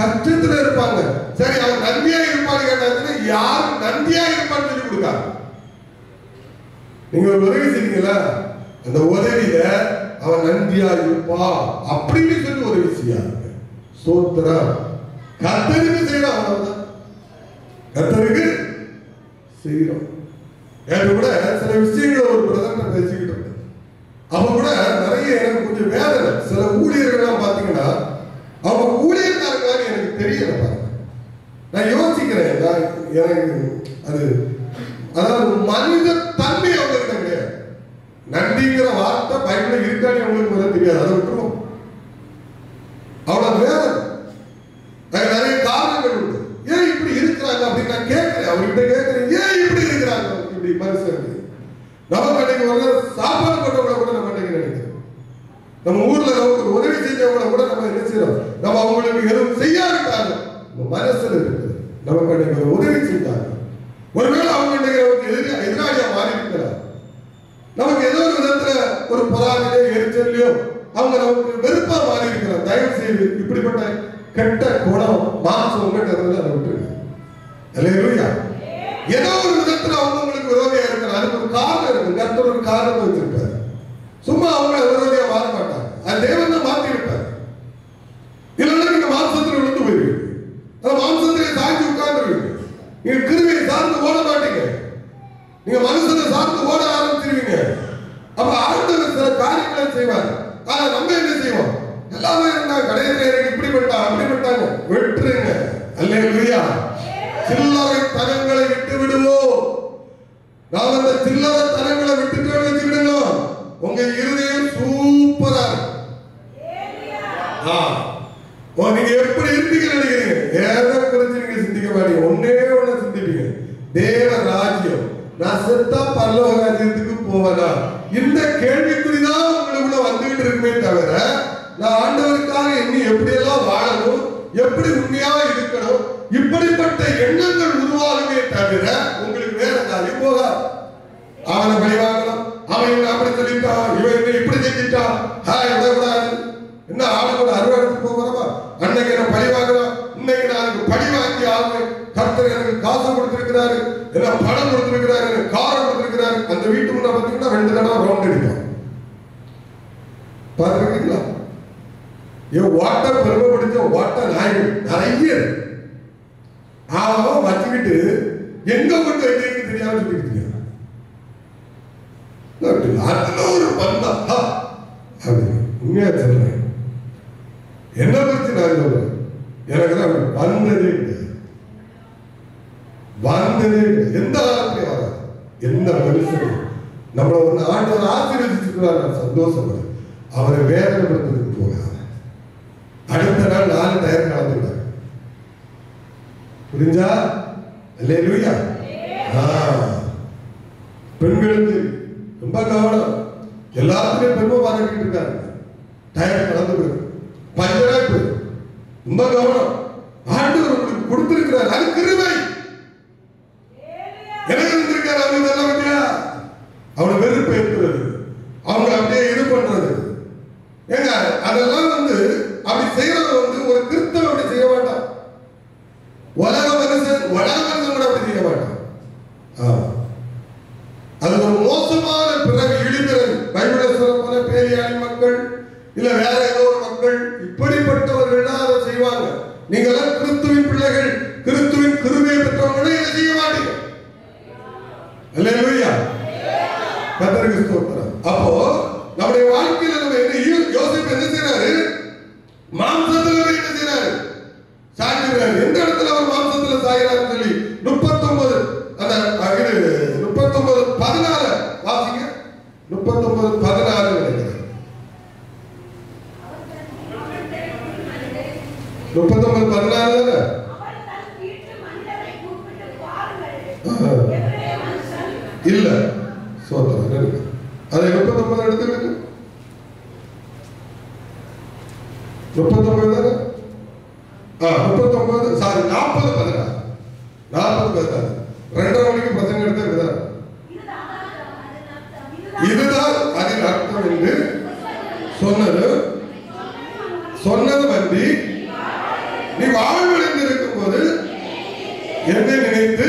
கஷ்டத்துல இருப்பாங்க. சரி, அவன் நன்றியா இருப்பான்னு கேட்டாங்கன்னா யார் நன்றியா இருப்பான்னு சொல்லி கொடுக்காங்க. நீங்க ஒரு உதவி செய்வீங்களா, அந்த உதவியில அவன் நன்றியா இருப்பா அப்படின்னு சொல்லி உதவி செய்யாங்க. சோத்திரம். கர்த்தருக்கு செய்யலாம், அவ்வளவுதான். கர்த்தருக்கு செய்யறோம். எனக்கு கூட சில விஷயங்களை ஒரு பிரதமர் பேசிக்கிட்டு இருந்தேன். அவங்க கூட நிறைய எனக்கு கொஞ்சம் வேதனை. சில ஊழியர்கள்லாம் பாத்தீங்கன்னா அவங்க ஊழியர்காரங்க நான் யோசிக்கிறேன், எனக்கு அது அதாவது மனித தன்மை அவங்ககிட்ட கிடையாது. நன்றிங்கிற வார்த்தை பைபிள் இருக்கான்னு அவங்களுக்கு முதல்ல தெரியாது, அதை விட்டுருவோம். அவ்வளவு வேற நிறைய காரணங்கள் உண்டு. ஏன் இப்படி இருக்கிறாங்க அப்படின்னு நான் கேட்கிறேன், அவர்கிட்ட கேட்கிறேன், ஏன் இப்படி இருக்கிறாங்க இப்படி மனுஷன். நம்ம கடைக்கு வந்து சாப்பாடு போட்டவங்கள கூட நம்ம கடைக்கு நினைக்கிறோம். நம்ம ஊர்ல நமக்கு உதவி செஞ்சவங்கள கூட நம்ம என்ன செய்யறோம், நம்ம அவங்களுக்கு எதுவும் செய்யாவிட்டாங்க மனசுல இருக்குது. நம்ம கடைக்கு உதவி செஞ்சாங்க, ஒருவேளை அவங்க நமக்கு எதிராளியா மாறி இருக்கிறார். நமக்கு ஏதோ ஒரு விதத்துல ஒரு பொறாமையோ எரிச்சலையோ அவங்க நமக்கு வெறுப்பா மாறி இருக்கிறார். தயவு செய்து இப்படிப்பட்ட கெட்ட குணம் மாசம் உங்ககிட்ட இருந்தது அதை விட்டுருங்க. அல்லேலூயா. ஏதோ ஒரு விதத்துல அவங்க உங்களுக்கு விரோதியா இருக்கிறார், அதுக்கு ஒரு காரணம் இருக்கு. கர்த்தர் ஒரு காரணத்தை வச்சிருக்காரு. சும்மா அவங்க விரோதியா மாற மாட்டாங்க, அது தேவன் தான் மாற்றி இருப்பாரு. இல்லைன்னா நீங்க மாம்சத்துல விழுந்து போயிருவீங்க, அந்த மாம்சத்திலே சாய்ந்து உட்கார்ந்துருவீங்க. நீங்க கிருபையை சார்ந்து ஓட மாட்டீங்க, நீங்க மனுஷனை சார்ந்து ஓட ஆரம்பிச்சிருவீங்க. அப்ப ஆண்டவர் சில காரியங்களை செய்வார். ஆனா நம்ம என்ன செய்வோம், எல்லாமே இருந்தா கடைசியில எனக்கு இப்படி பண்ணிட்டாங்க அப்படி பண்ணிட்டாங்க, விட்டுருங்க. அல்லேலூயா. சில்லறை தனங்களை விட்டு விடுவோம். நாம் அந்த சில்லறை தனங்களை விட்டுட்டு வச்சுக்கிடுங்க, உங்க இருதயம் சூப்பரா நீங்க எப்படி இருப்பீங்க நினைக்கிறீங்க, எதை குறிச்சு நீங்க சிந்திக்க மாட்டீங்க. ஒன்னே ஒண்ணு சிந்திப்பீங்க, தேவ ராஜ்யம். நான் செத்தா பரலோக ராஜ்யத்துக்கு போவதா, இந்த கேள்விக்குறிதான் உங்களுக்குள்ள வந்துகிட்டு இருக்குமே தவிர நான் ஆண்டவருக்காக இன்னும் எப்படி எல்லாம் வாழணும், எப்படி உண்மையா இருக்கணும், இப்படிப்பட்ட எண்ணங்கள் உருவாகுமே தவிர உங்களுக்கு வேற காரியம் போகாது. அவனை பழிவாங்கலாம், அவன் அப்படி சொல்லிட்டான், இவன் இப்படி செஞ்சிட்டான், விடக்கூடாது. என்ன ஆளுநோட அறுவடைக்கு போகிறோமா, அன்னைக்கு நான் பழி வாங்குறோம், இன்னைக்கு நான் பழி வாங்கி ஆகுவேன். கர்த்தர் எனக்கு காசு கொடுத்திருக்கிறாரு, என்ன பணம் கொடுத்திருக்கிறாரு, எனக்கு காரம் கொடுத்திருக்கிறாரு. அந்த வீட்டு முன்ன பார்த்தீங்கன்னா 2 தடவை ரவுண்ட் அடிக்கும். பார்த்துருக்கீங்களா? என் ஓட்ட பெருமைப்படுத்த ஓட்ட நாய்கள் நிறைய அவன் வச்சுக்கிட்டு எங்க கொண்டு வைக்கிறதுக்கு தெரியாம சொல்லிட்டு அதுல ஒரு பந்தா அப்படின்னு உண்மையா சொல்றேன். என்ன பற்றி நான் சொல்றேன், எனக்கு தான் வந்ததே கிடையாது, வந்ததே கிடையாது. எந்த காலத்திலையும் வராது. எந்த மனுஷனும் நம்மளை ஒன்று ஆண்டவர் ஆசீர்வதிச்சிருக்கிறார், நான் சந்தோஷப்படுறேன். அவரை வேதனைப்படுத்துறதுக்கு போகாத. அடுத்த நாள் 4 டயர் கலந்துட்டாங்க, புரிஞ்சா? அல்லேலூயா. பெண்களுக்கு ரொம்ப கவனம், எல்லாத்துலயும் பெருமை பாராட்டிட்டு இருக்காங்க. டயர் கலந்து போயிரு, பஞ்சராய் போயிரு, ரொம்ப கவனம். ஆண்டவர் உங்களுக்கு கொடுத்திருக்கிறார், அது கிருபை. எனக்கு இருந்திருக்காரு அவங்க இதெல்லாம் பத்தியா, அவனை வெறுப்பு ஏற்றுறது, அவங்க அப்படியே இது பண்றது. ஏங்க அதெல்லாம் வந்து அப்படி செய்யறது வந்து ஒரு கிறிஸ்தவன் அப்படி செய்ய மாட்டான். உலக மனுஷன் கூட அப்படி செய்ய மாட்டான். அது ஒரு மோசமான பிறகு இழிபிறகு. பைபிளை சொல்ல போல பேரியாளி மக்கள் இல்ல வேற ஏதோ ஒரு மக்கள், இப்படிப்பட்டவர்கள் தான் அதை செய்வாங்க. நீங்களாம் கிறிஸ்துவின் பிள்ளைகள், கிறிஸ்துவின் கிருபையை பெற்றவங்களே இதை செய்ய மாட்டீங்க. அல்லேலூயா. கர்த்தருக்கு ஸ்தோத்திரம். அப்போ நம்முடைய வாழ்க்கையில நம்ம என்ன யோசிப்பு என்ன செய்யறாரு, மாம்சத்துல என்ன செய்யறாரு, சாய்கிறாரு. எந்த இடத்துல அவர் மாம்சத்துல சாய்கிறாரு சொல்லி 39 அந்த 39:14 வாசிங்க. 39:14 நினைக்கிறேன். 39:14 இல்ல சோதனை அதை 39 எடுத்துக்கிட்டு 39 தானே? 39 சாரி 40:16 2:30 மணிக்கு பிரசங்கம் எடுத்து இருக்குதா? இதுதான் அதில் அர்த்தம் என்று சொன்னது வந்து நீ வாழ்வடைந்து இருக்கும் போது என்னை நினைத்து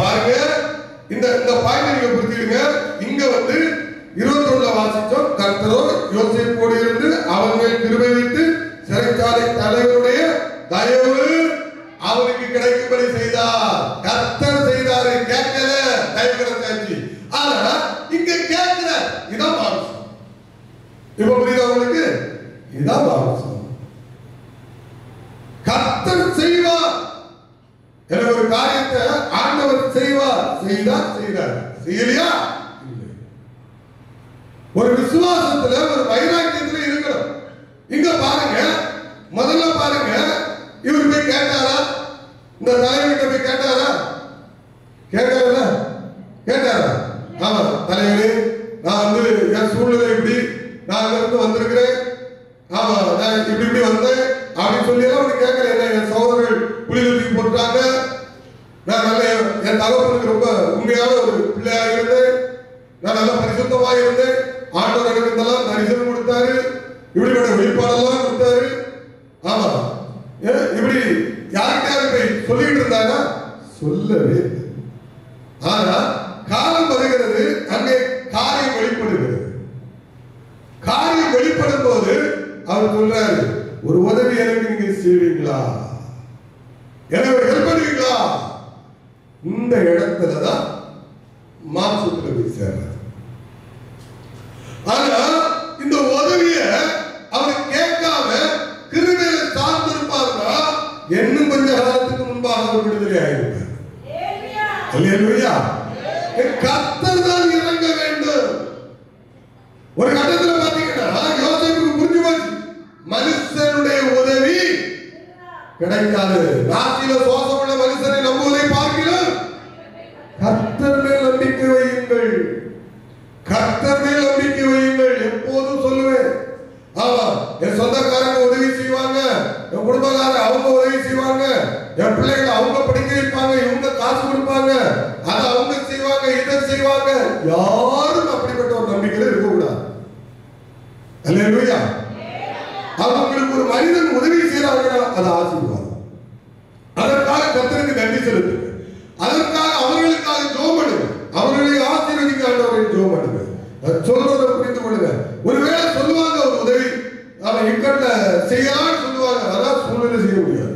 பாருங்க. இந்த பாயிண்ட் நீங்க புரிஞ்சுடுங்க. இங்க வந்து 21 வாசிச்சோம். கர்த்தரோ யோசேப்போடு இருந்து அவன் மேல் கிருபை வைத்து சிறைச்சாலை தலைவருடைய தயவு அவனுக்கு கிடைக்கும்படி செய்தார். கர்த்தர் செய்தாரு, கேட்கல, தயவு கிடைச்சாச்சு. ஆனா இங்க கேட்கிற இதான் மாம்சம். இப்ப புரியுதா உங்களுக்கு? இதான் மாம்சம். கர்த்தர் கர்த்தர் செய்வார். எனவே ஒரு காரியத்தை ஆண்டவர் செய்வார். செய்தார், செய்யலையா? இல்லை. ஒரு விசுவாசத்துல ஒரு வைராக்கியத்துல இருக்கணும். இங்க பாருங்க, முதல்ல பாருங்க, இவர் போய் கேட்டாரா? இந்த தலைவர்கிட்ட போய் கேட்டாரா? கேட்டாரா? ஆமா, தலைவரே, நான் என் சூழ்நிலை இப்படி, நான் இருந்து வந்திருக்கிறேன், ஆமா, நான் இப்படி வந்தேன் அப்படின்னு சொல்லி எல்லாம் அவனுக்கு கேட்கல. என்ன, என் சகோதரர்கள் புலிகள் தூக்கி போட்டுட்டாங்க, நான் நல்ல என் தகப்பனுக்கு ரொம்ப உண்மையான ஒரு பிள்ளையா இருந்தேன், நான் நல்ல பரிசுத்தமா இருந்தேன், ஆண்டவர் எனக்கு இதெல்லாம் தரிசனம் கொடுத்தாரு, இப்படிப்பட்ட வெளிப்பாடெல்லாம் கொடுத்தாரு. ஆமா, இப்படி யாருக்காவது போய் சொல்லிட்டு இருந்தாங்க? சொல்லவே. ஆனா காலம் வருகிறது, அங்கே காரியம் வெளிப்படுகிறது. காரியம் வெளிப்படும் போது அவர் சொல்றாரு, ஒரு உதவி எனக்கு நீங்க செய்வீங்களா? எனக்கு ஹெல்ப் பண்ணுவீங்களா? இந்த இடத்துலதான் மாம்சத்துல போய் சேர்றாரு. ஆனா இந்த உதவிய அவர் கேட்காம கிருபையில சார்ந்திருப்பாருன்னா இன்னும் கொஞ்ச காலத்துக்கு முன்பாக அவர் விடுதலை ஆயிருப்பார். அல்லேலூயா. கர்த்தர் தான் இறங்க வேண்டும். ஒரு கட்டத்துல பாத்தீங்கன்னா யோசேப்புக்கு புரிஞ்சு போச்சு, மனுஷனுடைய உதவி கிடைக்காது. நாட்டில சோசமுள்ள மனுஷனை நம்புவதை பார்க்கிறோம். கர்த்தர் மேல் நம்பிக்கை வையுங்கள், கர்த்தர் மேல் நம்பிக்கை வையுங்கள். எப்போதும் சொல்லுவேன், ஆமா, என் சொந்தக்காரங்க உதவி செய்வாங்க, என் குடும்பக்காரங்க அவங்க உதவி செய்வாங்க, என் பிள்ளைகளை அவங்க படிக்க வைப்பாங்க, இவங்க காசு கொடுப்பாங்க, அதை அவங்க செய்வாங்க, இதை செய்வாங்க. யாரும் அப்படிப்பட்ட ஒரு நம்பிக்கையில இருக்கக்கூடாது. அல்லேலூயா. அவங்களுக்கு ஒரு மனிதன் உதவி செய்யறாங்க, அது ஆசீர்வாதம். அதற்காக கர்த்தருக்கு நன்றி செலுத்துங்க. அதற்காக அவர்களுக்காக ஜெபம் பண்ணுங்க, அவர்களை ஆசீர்வதிக்க ஆண்டவரை ஜெபம் பண்ணுங்க. சொல்றதை புரிந்து கொள்ளுங்க. ஒருவேளை சொல்லுவாங்க ஒரு உதவி, அவன் இக்கட்ல செய்யலாம்னு சொல்லுவாங்க, அதான் சூழ்நிலை செய்ய முடியாது.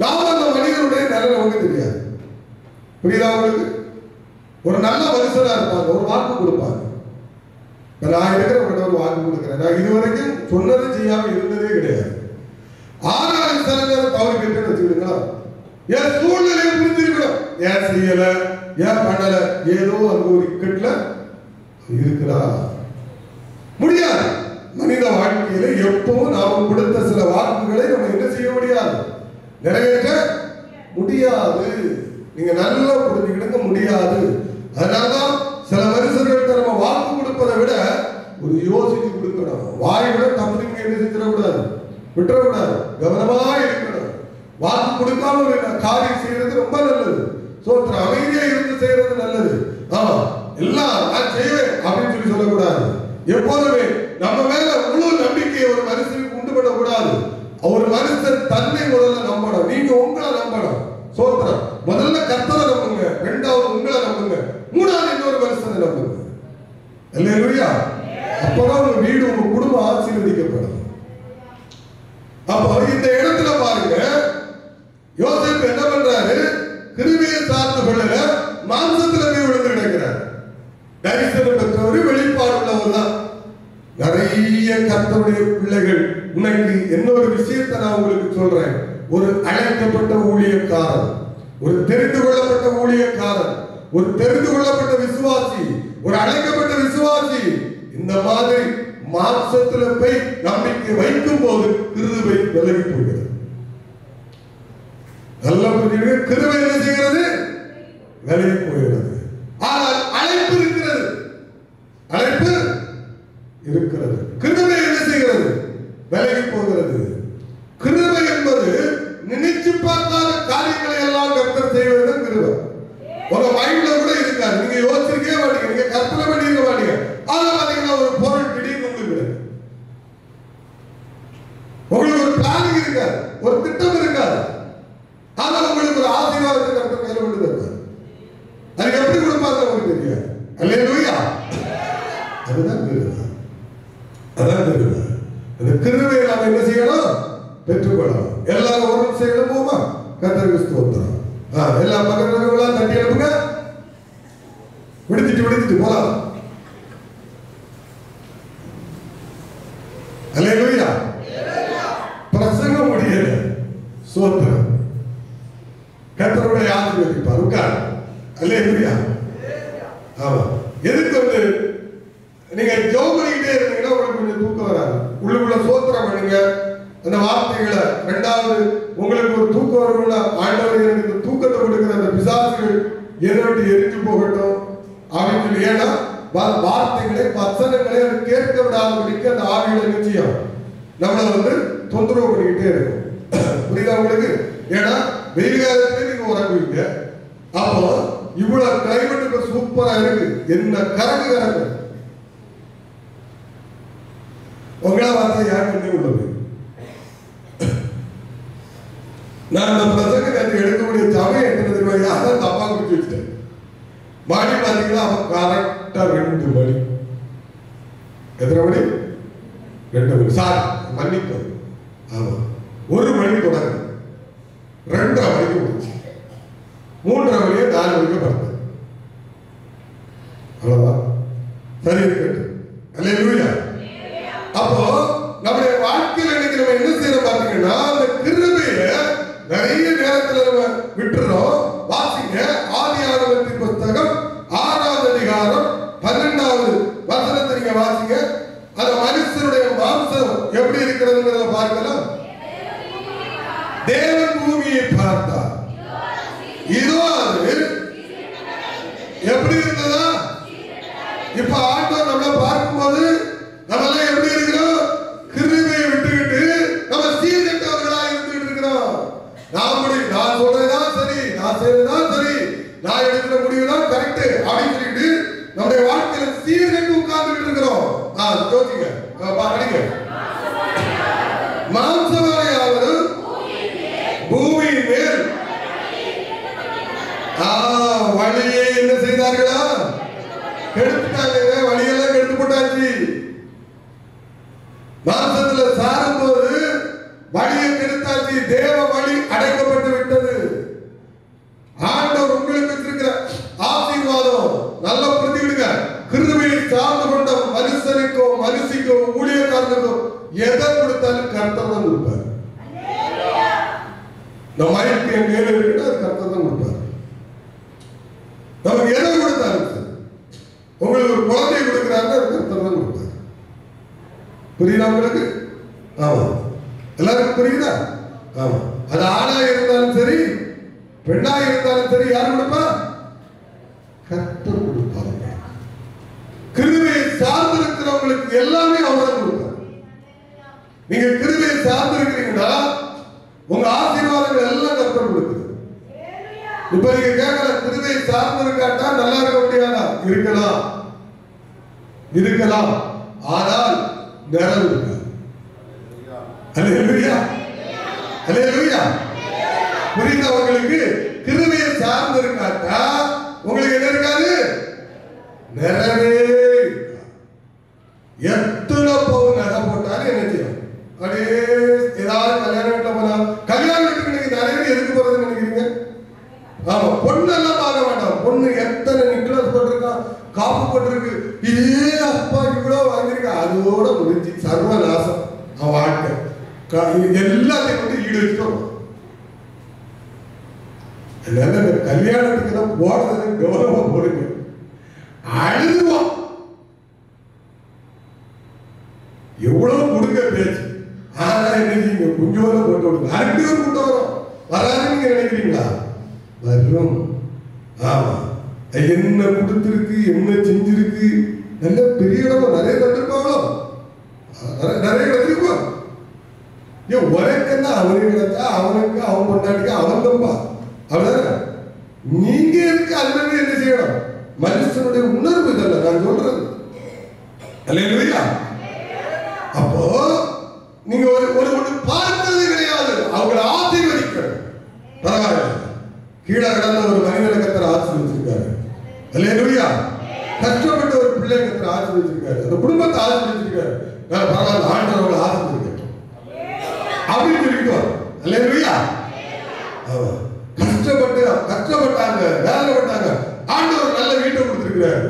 நாம அந்த மனிதனுடைய நல்ல நமக்கு தெரியாது. புரியுதா உங்களுக்கு? ஒரு நல்ல மனுஷனா இருப்பாங்க, ஒரு வாக்கு கொடுப்பாங்க. நான் இருக்கிற ஒரு வாக்கு கொடுக்கிறேன், நான் இதுவரைக்கும் சொன்னதை செய்யாம இருந்ததே கிடையாது. ஆறாவது சிறந்த தவறு கேட்டு வச்சுக்கிடுங்களா, என் சூழ்நிலையை புரிஞ்சிருக்கணும். ஏன் செய்யல, ஏன் பண்ணல, ஏதோ அங்க ஒரு இக்கட்ல இருக்கிறா. முடியாது. மனித வாழ்க்கையில எப்பவும் நாம கொடுத்த சில வாக்குகளை நம்ம என்ன செய்ய முடியாது, நிறைவேற்ற முடியாது. நீங்க நல்லா புரிஞ்சுக்கிடுங்க, முடியாது. அதனாலதான் சில மனுஷர்கள்ட்ட நம்ம வாக்கு கொடுப்பதை விட ஒரு யோசித்து கொடுக்கணும். வாய் விட தப்புங்க என்ன செஞ்சிடக்கூடாது, விட்டுறக்கூடாது, கவனமா இருக்கணும். வாக்கு கொடுக்காம ஒரு காரியம் செய்யறது ரொம்ப நல்லது. சோத்திர அமைதியா இருந்து செய்யறது நல்லது. ஆமா, எல்லாம் நான் செய்வேன் அப்படின்னு சொல்லி சொல்லக்கூடாது. எப்போதுமே நம்ம மேல முழு நம்பிக்கையை ஒரு மனுஷனுக்கு உண்டு பண்ணக்கூடாது. ஒரு மனுஷன் தன்னை முதல்ல நம்பணும், நீங்க உங்களை நம்பணும். சோத்திரம். முதல்ல கர்த்தரை நம்புங்க, இரண்டாவது உங்களை நம்புங்க, மூணாவது இன்னொரு மனுஷனை நம்புங்க. அல்லேலூயா. அப்பதான் உங்க வீடு, உங்க குடும்பம் ஆசீர்வதிக்கப்படும். அப்போ இந்த இடத்துல பாருங்க, யோசேப்பு என்ன பண்றாரு, கிருபையை சார்ந்து கொள்ளல, மாம்சத்துல போய் விழுந்து கிடக்கிறார். தரிசனம் பெற்றவர், வெளிப்பாடு உள்ளவர் தான். நிறைய கர்த்தருடைய பிள்ளைகள், இன்னைக்கு இன்னொரு விஷயத்தை நான் உங்களுக்கு சொல்றேன். ஒரு அழைக்கப்பட்ட ஊழியக்காரன், ஒரு தெரிந்து கொள்ளப்பட்ட ஊழியக்காரன், ஒரு தெரிந்து கொள்ளப்பட்ட விசுவாசி, ஒரு அழைக்கப்பட்ட விசுவாசி இந்த மாதிரி மாம்சத்துல போய் நம்பிக்கை வைக்கும் போது கிருபை விலகி போகிறது. நல்லா புரிஞ்சுங்க, கிருபை என்ன செய்கிறது, விலகி போகிறது. ஆனால் அழைப்பு இருக்கிறது, அழைப்பு இருக்கிறது. கிருபை என்ன செய்கிறது, விலகி போகிறது. கிருபை என்பது நினைச்சு பார்க்காத காரியங்களை எல்லாம் கர்த்தர் செய்வது கிருபை. உங்க மைண்ட்ல கூட இருக்காது, நீங்க யோசிச்சிருக்கே மாட்டீங்க, நீங்க கற்பனை பண்ணிருக்க மாட்டீங்க. அதை பாத்தீங்கன்னா ஒரு பொருள் திடீர்னு உங்களுக்கு உங்களுக்கு ஒரு பிளானிங் இருக்காது, ஒரு திட்டம் இருக்காது. ஆனா உங்களுக்கு ஒரு ஆசீர்வாதத்தை கர்த்தர் கையில கொண்டு தருவார். அது எப்படி கொடுப்பாங்க உங்களுக்கு தெரியாது. அல்லேலூயா. அதுதான் கிருபை, அதான் கிருபை. அந்த கிருபையை நாம என்ன செய்யணும், பெற்றுக்கொள்ளணும். எல்லாரும் ஒரு நிமிஷம் எழுப்புவோமா? கர்த்தருக்கு ஸ்தோத்திரம். எல்லா பக்கங்களும் தட்டி எழுப்புங்க, விடுத்துட்டு போலாம். அல்லேலூயா. பிரசங்கம் முடியல, சோத்திரம். கர்த்தருடைய ஆசீர்வதிப்பார். உட்கார். அல்லேலூயா. ஆமா. எதுக்கு வந்து நீங்க ஜெபம் பண்ணிக்கிட்டே இருந்தீங்கன்னா உங்களுக்கு கொஞ்சம் தூக்கம் வராது. உள்ளுக்குள்ள சோத்திரம் பண்ணுங்க. அந்த வார்த்தைகளை ரெண்டாவது உங்களுக்கு ஒரு தூக்கம் வரும்னா ஆண்டவர் எனக்கு தூக்கத்தை கொடுக்கிற அந்த பிசாசுகள் எதை விட்டு எரிஞ்சு போகட்டும் அப்படின்னு சொல்லி. ஏன்னா வார்த்தைகளை வசனங்களை கேட்க விடாதபடிக்கு அந்த ஆவிகளை நிச்சயம் நம்மளை வந்து தொந்தரவு பண்ணிக்கிட்டே இருக்கும். புரியுதா உங்களுக்கு? ஏன்னா வெயில் காலத்துல நீங்க உறங்குவீங்க. அப்போ இவ்வளவு கிளைமேட் சூப்பரா இருக்கு. என்ன கரகு கரகு உங்களா பார்த்தா யாருக்குமே உள்ளது. நான் அந்த பிரசங்க நேற்று எடுக்கக்கூடிய சமயம் எத்தனை தெரியுமா? அதான் தப்பா குடிச்சு வச்சுட்டேன். மணி பார்த்தீங்கன்னா அவன் கரெக்டா 2 மணி. எத்தனை மணி? 2 மணி. சார் மன்னிப்பது. ஆமா, 1 மணி தொடங்க, 2:30 மணிக்கு முடிச்சு, 3:30 மணிக்கு 4 மணிக்கு பறந்தேன். அவ்வளவுதான். சரி இருக்கட்டும். அல்லேலூயா. அப்போ நம்முடைய வாழ்க்கையில் இன்னைக்கு நம்ம என்ன செய்யறோம் பாத்தீங்கன்னா, அந்த கிருபையை நிறைய நேரத்துல நம்ம விட்டுறோம். வாசிங்க ஆதியாகமத்தின் புத்தகம் 6வது அதிகாரம் 12வது வசனத்தை நீங்க வாசிங்க. அந்த மனுஷனுடைய மாம்சம் எப்படி இருக்கிறதுங்கிறத பார்க்கலாம். தேவன் பூமியை பார்த்தார், இதோ அது எப்படி இருந்ததா? இப்ப ஆண்டவர் நம்மளை பார்க்கும்போது நம்ம எல்லாம் எப்படி இருக்கிறோம்? கிருபையை விட்டுக்கிட்டு நம்ம சீர்கெட்டவர்களா இருந்துட்டு இருக்கிறோம். நான் சொல்றதுதான் சரி, நான் செய்யறதுதான் சரி, நான் எடுக்கிற முடிவுதான் கரெக்ட் அப்படின்னு சொல்லிட்டு நம்முடைய வாழ்க்கையில சீர்கெட்டு உட்கார்ந்துட்டு இருக்கிறோம். யோசிங்க, படிங்க. மாம்சமாயாவது பூமியின் மேல் வழியை என்ன செய்தார்களா? கெடுத்துட்டாங்க. வழியெல்லாம் கெடுத்து போட்டாச்சு. மாம்சத்துல சாரும் போது வழியை கெடுத்தாச்சு. தேவ வழி அடைக்கப்பட்டு விட்டது. ஆண்டவர் உங்களுக்கு வச்சிருக்கிற ஆசீர்வாதம் நல்ல பிரதிவிடுங்க. கிருபையை சார்ந்து கொண்ட மனுஷனுக்கோ மனுஷிக்கோ ஊழியக்காரனுக்கோ எதை கொடுத்தாலும் கர்த்தர் தான் கொடுப்பார். நம்ம மயக்கு என் மேல இருக்குன்னா அது கர்த்தர் தான் கொடுப்பார். நமக்கு எதை கொடுத்தாலும் சார், உங்களுக்கு ஒரு குழந்தை கொடுக்கிறாங்க, அது கர்த்தர் தான் கொடுப்பார். புரியுதா உங்களுக்கு? ஆமா, எல்லாருக்கும் புரியுதா? ஆமா. அது ஆணா இருந்தாலும் சரி பெண்ணா இருந்தாலும் சரி யார் கொடுப்பா? கர்த்தர் கொடுப்பாங்க. கிருபையை சார்ந்து இருக்கிறவங்களுக்கு எல்லாமே அவர் கொடுப்பார். நீங்க கிருபையை சார்ந்து இருக்கிறீங்கன்னா உங்க ஆசீர்வாதங்கள் எல்லாம் கர்த்தர் கொடுக்குது. இப்ப நீங்க கேட்கல, கிருபையை சார்ந்து இருக்காட்டா நல்லா இருக்க முடியாதா? இருக்கலாம், ஆனால் நிறைவு இருக்காது. அல்லேலூயா, அல்லேலூயா. புரியுதா உங்களுக்கு? கிருபையை சார்ந்து இருக்காட்டா உங்களுக்கு என்ன இருக்காது? நிறைவே. எத்தனை பவுன் நகை போட்டாலும் என்ன செய்யும்? அப்படியே ஏதாவது கல்யாண வீட்டுல போனா, கல்யாண வீட்டுக்கு நீங்க நிறைய பேர் எதுக்கு போறதுன்னு நினைக்கிறீங்க? ஆமா, பொண்ணு எல்லாம் பார்க்க வேண்டாம். பொண்ணு எத்தனை நிக்லஸ் போட்டிருக்கான், காப்பு போட்டிருக்கு, இதே அப்பா இவ்வளவு வாங்கியிருக்கா, அதோட முடிஞ்சு சர்வ நாசம் அவன் வாழ்க்கை. எல்லாத்தையும் வந்து ஈடு வச்சுக்கணும். அதனால இந்த கல்யாணத்துக்கு தான் போடுறது கௌரவமா போடுங்க. அழுதுவோம். எவ்வளவு கொடுங்க பேச்சு. ஆனா என்ன செய்யுங்க? கொஞ்சோட போட்டு விடுங்க. அரைக்கு ஒரு கூட்டம் வரும். வராதுன்னு நீங்க நினைக்கிறீங்களா? வரும். ஆமா, என்ன கொடுத்திருக்கு, என்ன செஞ்சிருக்கு. நல்ல பெரிய இடமா நிறைய தந்திருப்பாங்களோ, நிறைய கிடைச்சிருப்போம். ஏன் உனக்குன்னா அவனுக்கு கிடைச்சா அவனுக்கு அவன் கொண்டாடிக்க அவன் தம்பா, அவ்வளவுதானே. நீங்க இருக்கு அதுல என்ன செய்யணும்? மனுஷனுடைய உணர்வு இதல்ல நான் சொல்றது. அல்லேலூயா. அப்போ நீங்க ஒரு ஒன்று பார்த்தது கிடையாது. அவங்களை ஆசீர்வதிக்கணும். பரவாயில்ல, கீழே கடந்த ஒரு மனிதனை கர்த்தர் ஆசீர்வதிச்சிருக்காரு. அல்லேலூயா. கஷ்டப்பட்ட ஒரு பிள்ளை கர்த்தர் ஆசீர்வதிச்சிருக்காரு. அந்த குடும்பத்தை ஆசீர்வதிச்சிருக்காரு. பரவாயில்ல, ஆண்டவர் அவங்களை ஆசீர்வதிக்கட்டும் அப்படின்னு சொல்லிட்டு. அல்லேலூயா. ஆமா, கஷ்டப்பட்டாங்க, வேலை பட்டாங்க. ஆண்டவர் நல்ல வீட்டை கொடுத்திருக்கிறார்,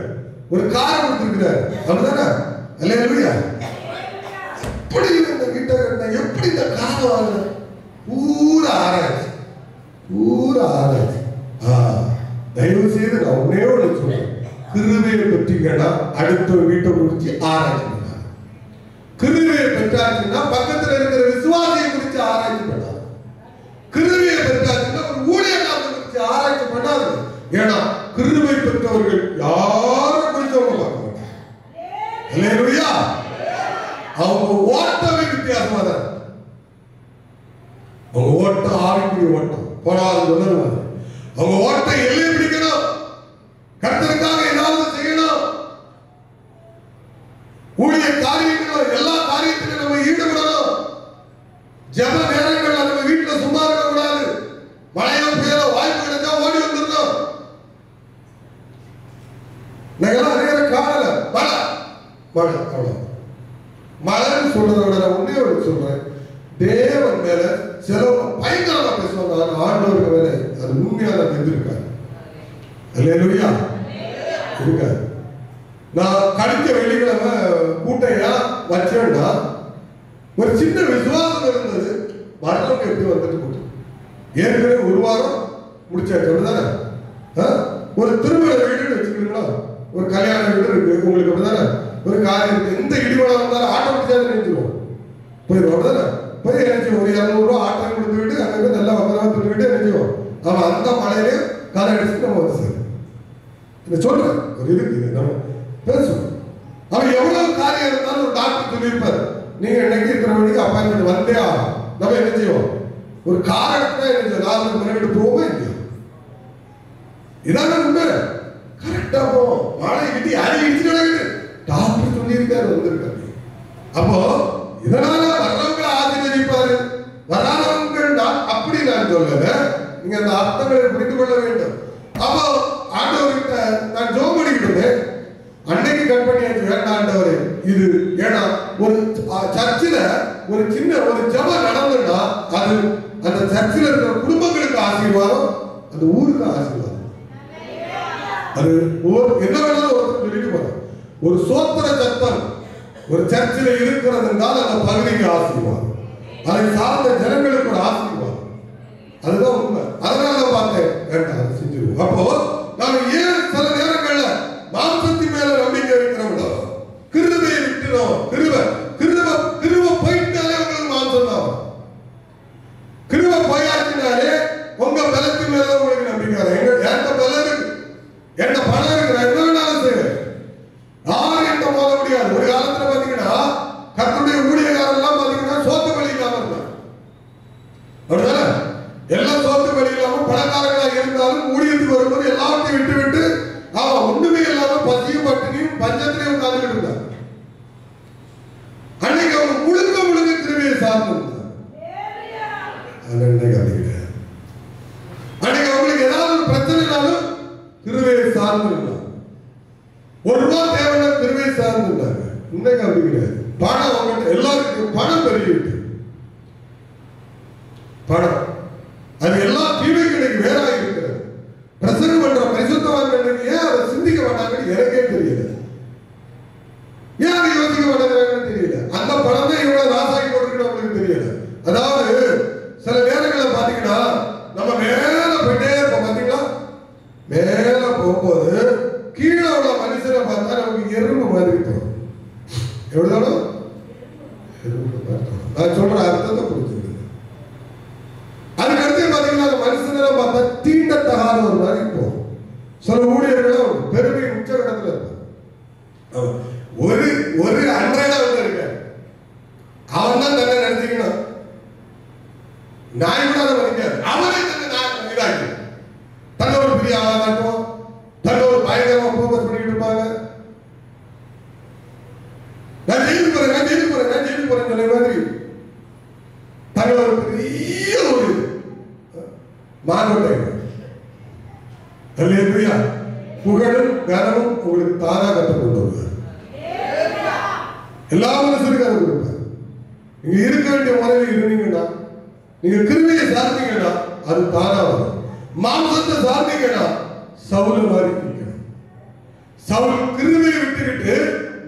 ஒரு காரை கொடுத்திருக்கிறார். அப்படிதானே? அல்லேலூயா. எப்படி இந்த வீட்டை கட்டின, எப்படி இந்த காரை வாங்க, ஊர ஆராய்ச்சி, பூரா ஆராய்ச்சி. தயவு செய்து நான் ஒன்னே ஒன்று சொல்றேன், கிருபையை பெற்றீங்கன்னா அடுத்த வீட்டை குறிச்சு ஆராய்ச்சி பண்ணாங்க. கிருபையை பெற்றாச்சுன்னா பக்கத்துல இருக்கிற விசுவாசியை குறித்து ஆராய்ச்சி பண்ணாங்க. கிருபையை பெற்றாச்சுன்னா ஒரு ஊழியக்காரனை குறித்து ஆராய்ச்சி பண்ணாது. ஏன்னா கிருபை பெற்றவர்கள் யாரும் குறித்து அவங்க பார்க்க மாட்டாங்க. அல்லேலூயா. அவங்க ஓட்டமே வித்தியாசமா தான். அவங்க ஓட்டம் ஆவிக்குரிய ஓட்டம் போராது உணர்வாது. அவங்க ஓட்டம் எல்லை பிடிக்கணும், கர்த்தருக்காக ஏதாவது செய்யணும், ஊழிய காரியங்களும் எல்லா காரியத்திலும் நம்ம ஈடுபடணும். ஜப நேரங்கள் நம்ம வீட்டுல சும்மா இருக்க கூடாது. மழையோ புயலோ வாய்ப்பு கிடைச்சா ஓடி வந்துடணும். நாங்கெல்லாம் நேரம் காணல, மழை மழை அவ்வளவு. மழைன்னு சொல்றதை விட நான் ஒன்னே ஒரு சொல்றேன், தேவன் மேல சிலவங்க பயங்கரமா பேசுவாங்க, ஆண்டவருக்கு மேல அது உண்மையான இருக்காது. அல்லேலூயா இருக்காது. நான் கழிச்ச வெள்ளிக்கிழமை கூட்டையா வச்சேன்னா ஒரு சின்ன விசுவாசம் இருந்தது. வரவங்க எப்படி வந்துட்டு போட்டு ஏற்கனவே ஒரு வாரம் முடிச்சாச்சு தானே. ஒரு திருமண வீடுன்னு வச்சுக்கிறீங்களா, ஒரு கல்யாண வீடு இருக்கு உங்களுக்கு அப்படிதானே. ஒரு காரியம் இருக்கு, எந்த இடிவளம் வந்தாலும் ஆட்டோ பிடிச்சாது நினைச்சிருவோம், போயிடுவோம் அப்படிதானே. போய் நினைச்சுவோம் ஒரு 200 ரூபா ஆட்டோ கொடுத்து விட்டு அங்கே நல்லா வக்கரமா திருவிட்டு நினைச்சுவோம். அவன் அந்த மழையிலே காலை அடிச்சுட்டு நம்ம வந்து சரி இதை சொல்றேன். ஒரு இதுக்கு நம்ம பேசுவோம். அவன் எவ்வளவு காரியம் இருந்தாலும் ஒரு டாக்டர் சொல்லியிருப்பாரு, நீங்க இன்னைக்கு இருக்கிற வழிக்கு அப்பாயின்மெண்ட் வந்தே ஆகும். நம்ம என்ன செய்வோம், ஒரு காரணத்தை என்ன 4 மணி போவோம் இல்லையா. இதான உண்மை. கரெக்டா போவோம், மழை கிட்டி அடி இடிச்சு நடக்குது, டாக்டர் சொல்லியிருக்காரு வந்திருக்காரு. அப்போ இதனால வர்றவங்களை ஆசீர்வதிப்பாரு, வராதவங்கள் அப்படி நான் சொல்லல. நீங்க அந்த அர்த்தங்களை புரிந்து கொள்ள வேண்டும். அப்போ ஆண்டவர்கிட்ட நான் ஜோம் பண்ணிக்கிட்டு அன்னைக்கு கட் பண்ணியாச்சு, வேண்டாம் ஆண்டவரே இது. ஏன்னா ஒரு சர்ச்சில் ஒரு சின்ன ஒரு ஜபம் நடந்ததுன்னா அது அந்த சர்ச்சில் இருக்கிற குடும்பங்களுக்கு ஆசீர்வாதம், அந்த ஊருக்கு ஆசீர்வாதம். அது என்ன வேணாலும் ஒருத்தர் சொல்லிட்டு போறேன். ஒரு சோத்திர சத்தம் ஒரு சர்ச்சில் இருக்கிறது என்றால் அந்த பகுதிக்கு ஆசீர்வாதம், அதை சார்ந்த ஜனங்களுக்கு ஒரு ஆசீர்வாதம். அதுதான் உண்மை. அதனால பார்த்தேன், வேண்டாம் அதை செஞ்சிருவோம். அப்போ நாம ஏன் சில நேரங்கள்ல மாம்சத்தின் மேல நம்பிக்கை வைக்கிறோம்னா கிருபையை விட்டுறோம். கிருபை போயிட்டாலே உங்களுக்கு மாம்சம் தான். கிருபை போயாச்சுனாலே உங்க பலத்தின் மேல உங்களுக்கு நம்பிக்கை வரும். என்கிட்ட பலம் இருக்கு, என்கிட்ட பணம் இருக்கு, நான் என்ன வேணாலும் செய்வேன், யாரும் என்கிட்ட போக முடியாது. ஒரு காலத்துல பாத்தீங்கன்னா கர்த்தருடைய ஊழியக்காரர் எல்லாம் பாத்தீங்கன்னா சோத்து பலி இல்லாம இருந்தாங்க. அப்படிதானே? எல்லாம் சோத்து பலி இல்லாம பணக்காரர்களாக இருந்தாலும் ஊழியத்துக்கு வரும்போது எல்லாத்தையும் விட்டு விட்டு அவன் ஒண்ணுமே இல்லாம பசியும் பட்டினியும் பஞ்சத்திலையும் உட்கார்ந்துட்டு இருந்தாங்க. அன்னைக்கு அவங்க முழுக்க கிருபையை சார்ந்து இருந்தாங்க. அன்னைக்கு அவங்களுக்கு ஏதாவது ஒரு பிரச்சனைனாலும் கிருபையை சார்ந்து இருந்தாங்க. ஒரு ரூபா தேவையான கிருபையை சார்ந்து இருந்தாங்க. இன்னைக்கு அப்படி கிடையாது. பணம் அவங்ககிட்ட எல்லாருக்கும் பணம் பெருகிட்டு, பணம் அது எல்லா தீமைக்கும் இன்னைக்கு வேறாக இருக்கிறது. பிரசங்கம் பண்ற பரிசுத்தவான்கள் ஏன் அதை சிந்திக்க மாட்டாங்கன்னு எனக்கே தெரியல. ஏன் அதை யோசிக்க மாட்டாங்கன்னு தெரியல. அந்த பணம் தான் இவ்வளவு நாசாக்கி போட்டுக்கிட்டு அவங்களுக்கு தெரியல. அதாவது சில நேரங்களில் பாத்தீங்கன்னா நம்ம மேல போயிட்டே இருப்போம். பாத்தீங்களா, மேல போகும்போது கீழே உள்ள மனுஷனை பார்த்தா நமக்கு எறும்பு மாதிரி தோணும். எவ்வளவு நான் சொல்ற அர்த்தத்தை புரிஞ்சுக்கிறது. அதுக்கடுத்து பாத்தீங்கன்னா அந்த மனுஷனெல்லாம் பார்த்தா தீண்டத்தகாத ஒரு மாதிரி போகும். சில ஊழியர்களும் பெருமை உச்சகடத்துல இருப்பாங்க. ஒரு அன்றையா வந்து இருக்க அவன் தான் தன்னை நினைச்சுக்கணும். நாய் கூட அதை மதிக்காது. அவனே தன்னை இதாக்கி தன்னை ஒரு பெரிய ஆளாட்டும், தன்னை ஒரு பயங்கரமா போக்கஸ் பண்ணிட்டு இருப்பாங்க. நான் ஜெயிலுக்கு போறேன் சொன்ன மாதிரி தன்னை ஒரு பெரிய ஒரு மானோட்டை புகழும் கனமும் உங்களுக்கு தானா கற்றுக்கொண்டு வருவார். எல்லா மனுஷனுக்கும் அதை கொடுப்பார். நீங்க இருக்க வேண்டிய முறையில் இருந்தீங்கன்னா, நீங்க கிருபையை சார்ந்தீங்கன்னா அது தானா வரும். மாம்சத்தை சார்ந்தீங்கன்னா சவுல மாதிரி நிற்கணும். சவுல் கிருபையை விட்டுக்கிட்டு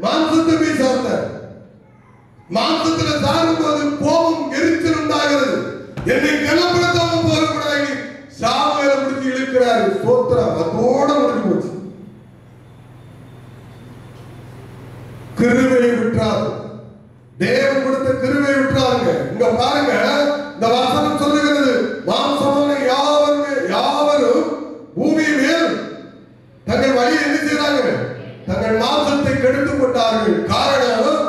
மாம்சத்தை போய் சார்ந்தார். மாம்சத்துல சாரும் போது கோபம் எரிச்சல் உண்டாகிறது. என்னை கனப்படுத்தாம போகக்கூடாது. சாமுவேலை பிடிச்சி இழுக்கிறாரு. ஸ்தோத்திரம். அதோட முடிஞ்சு போச்சு. கிருபையை விட்டாரு. தேவன் கொடுத்த கிருபையை விட்டாருங்க. இங்க பாருங்க, இந்த வசனம் சொல்லுகிறது, மாம்சமான யாவரும் பூமி மேல் தங்கள் வழியை என்ன செய்யறாங்க? தங்கள் மாம்சத்தை கெடுத்துக் கொண்டார்கள். காரணம்,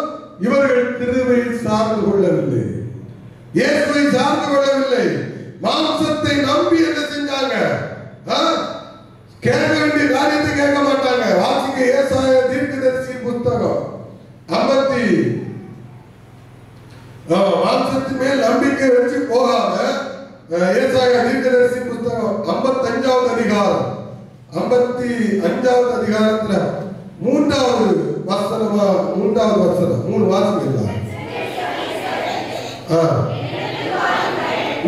இவர்கள் கிருபையை சார்ந்து கொள்ளவில்லை, இயேசுவை சார்ந்து கொள்ளவில்லை. மாம்சத்தை நம்பி என்ன செஞ்சாங்க? கேட்க வேண்டிய காரியத்தை கேட்க மாட்டாங்க. வாசிக்க ஏசாயா தீர்க்கதரிசி புத்தகம் 50 மாம்சத்தின் மேல் நம்பிக்கை வச்சு போகாம, ஏசாயா தீர்க்கதரிசி புத்தகம் 55வது அதிகாரம் 55வது அதிகாரத்துல 3வது வசனம் 3 வாசிக்கலாம்.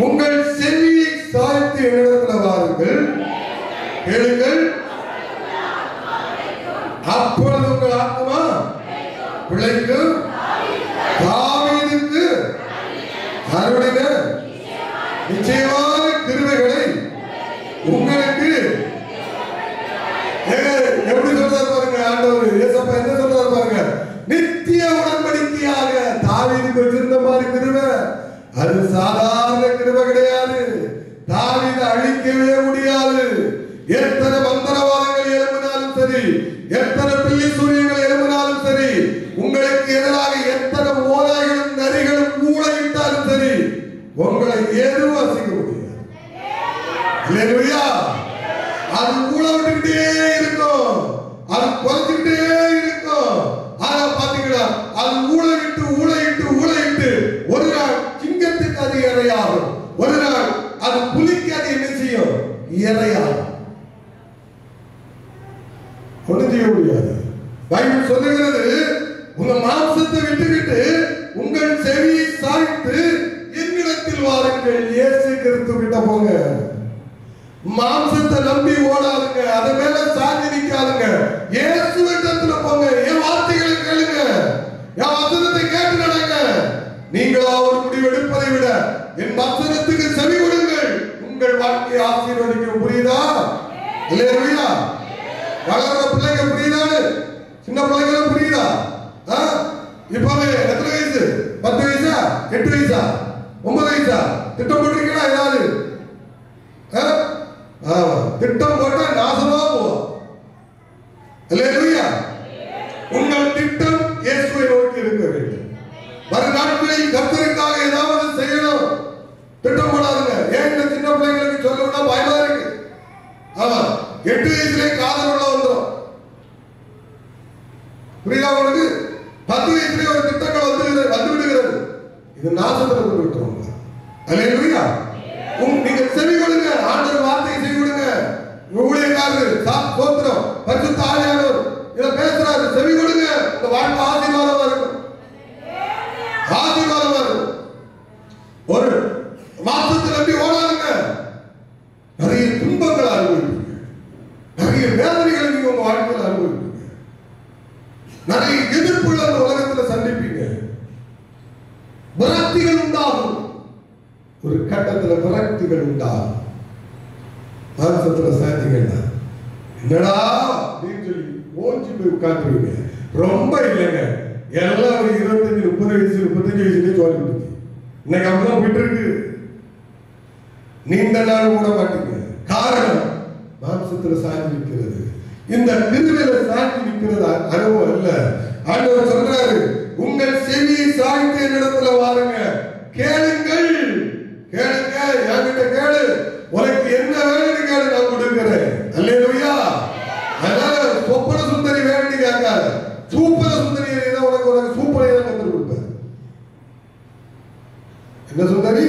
உங்கள் செவியை சாய்த்து என்னிடத்தில் வாருங்கள், கேளுங்கள், அப்பொழுது உங்கள் ஆத்மா பிழைக்கும். தாவீதுக்கு அருளின நிச்சயமான கிருபைகளை உங்களுக்கு எப்படி சொல்றாரு பாருங்க ஆண்டவர். ஏசப்பா என்ன சொல்றாரு பாருங்க, நித்திய உடன்படிக்கையாக தாவீதுக்கு வச்சிருந்த மாதிரி கிருபை. அது சாதாரண கிருபை கிடையாது. தாவீதை அழிக்கவே முடியாது. எத்தனை மந்திரவாதங்கள் எழுப்பினாலும் சரி, எத்தனை பில்லி சூரியங்கள் எழுப்பினாலும் சரி, உங்களுக்கு எதிராக எத்தனை ஓநாய்களும் நரிகளும் ஊழையிட்டாலும் சரி, உங்களை எதுவும் அசைக்க முடியாது. அல்லேலூயா. அது ஊழவிட்டுக்கிட்டே இருக்கும், அது குறைஞ்சிக்கிட்டே இருக்கும். ஆனா பாத்தீங்களா, அது ஊழையிட்டு ஒரு நாள் சிங்கத்துக்கு அது இரையாகும், ஒரு நாள் அது புலிக்கு அது என்ன செய்யும்? இரையாகும். ஒண்ணும் செய்ய முடியாது. பைபிள் சொல்லுகிறது, உங்க மாம்சத்தை விட்டுவிட்டு உங்கள் செவியை சாய்த்து என்னிடத்தில் வாருங்கள். இயேசு கிறிஸ்து கிட்ட போங்க. மாம்சத்தை நம்பி ஓடாதுங்க, அது மேல சாஞ்சி நிக்காதுங்க. இயேசு இடத்துல போங்க. என் வார்த்தைகளை கேளுங்க, என் வசனத்தை கேட்டு நடங்க. நீங்களா ஒரு முடிவு எடுப்பதை விட என் வசனத்துக்கு செவி கொடுங்கள். உங்கள் வாழ்க்கையை ஆசீர்வதிக்கும். புரியுதா? அல்லேலூயா. வளர்ற பிள்ளைங்க புரியுதா? சின்ன பிள்ளைங்களும் புரியுதா? இப்பவே எத்தனை வயசு? 10 வயசா? 8 வயசா? 9 வயசா? திட்டம் போட்டிருக்கீங்களா? ஏதாவது திட்டம் போட்டா நாசமா போவோம். அல்லேலூயா. உங்கள் திட்டம் இயேசுவை நோக்கி இருக்க வேண்டும். வருநாட்களில் கர்த்தருக்காக ஏதாவது செய்யணும். திட்டம் போடாதுங்க. ஏன் இந்த சின்ன பிள்ளைங்களுக்கு சொல்லணும்னா பயமா இருக்கு. ஆமா, 8 வயசுல காதல் உள்ள வந்துடும். புரியுதா உங்களுக்கு? 10 வயசுல ஒரு திட்டங்கள் வந்து விடுகிறது. இது நாசத்துல கொண்டு விட்டுருவாங்க. அல்லேலூயா. நீங்க செவி கொடுங்க, ஆண்டவர் வார்த்தையை செவி கொடுங்க. ஊழியக்காரர் ஸ்தோத்திரம், பரிசுத்த ஆவியானவர் இத பேசுறாரு, செவி கொடுங்க. இந்த வாழ்க்கை ஆசீர்வாதமா இருக்கும், ஆசீர்வாதமா இருக்கும். ஒரு மாசத்துல நம்பி ஓடாதுங்க. நிறைய துன்பங்கள் அனுபவிப்பீங்க, நிறைய வேதனைகளை நீங்க உங்க வாழ்க்கையில் அனுபவிப்பீங்க, நிறைய எதிர்ப்புகளை அந்த உலகத்தில் சந்திப்பீங்க. விரக்திகள் உண்டாகும். ஒரு கட்டத்தில் விரக்திகள் உண்டாகும். மாசத்துல சாதிங்கன்னா என்னடா அப்படின்னு சொல்லி ஓஞ்சி போய் உட்காந்துருவீங்க. ரொம்ப இல்லைங்க, எல்லாம் ஒரு 25, 30 வயசு, 35 வயசுலேயே சொல்லி கொடுத்து இன்னைக்கு அப்படிதான் போயிட்டு இருக்கு. நீண்ட நாள் கூட மாட்டீங்க. காரணம், மாம்சத்துல சாஞ்சி நிற்கிறது. இந்த கிருபையில சாஞ்சி நிற்கிறது அனுபவம் இல்ல. ஆண்டவர் சொல்றாரு, உங்கள் செவியை சாய்த்து என்னிடத்துல வாருங்க, கேளுங்கள். கேளுங்க, என்கிட்ட கேளு, உனக்கு என்ன வேணும்னு கேளு, நான் கொடுக்கிறேன். அல்லேலூயா. அதனால சொப்பன சுந்தரி வேண்டி கேட்காத, சூப்பர சுந்தரி உனக்கு சூப்பரை வந்து கொடுப்பேன். என்ன சுந்தரி?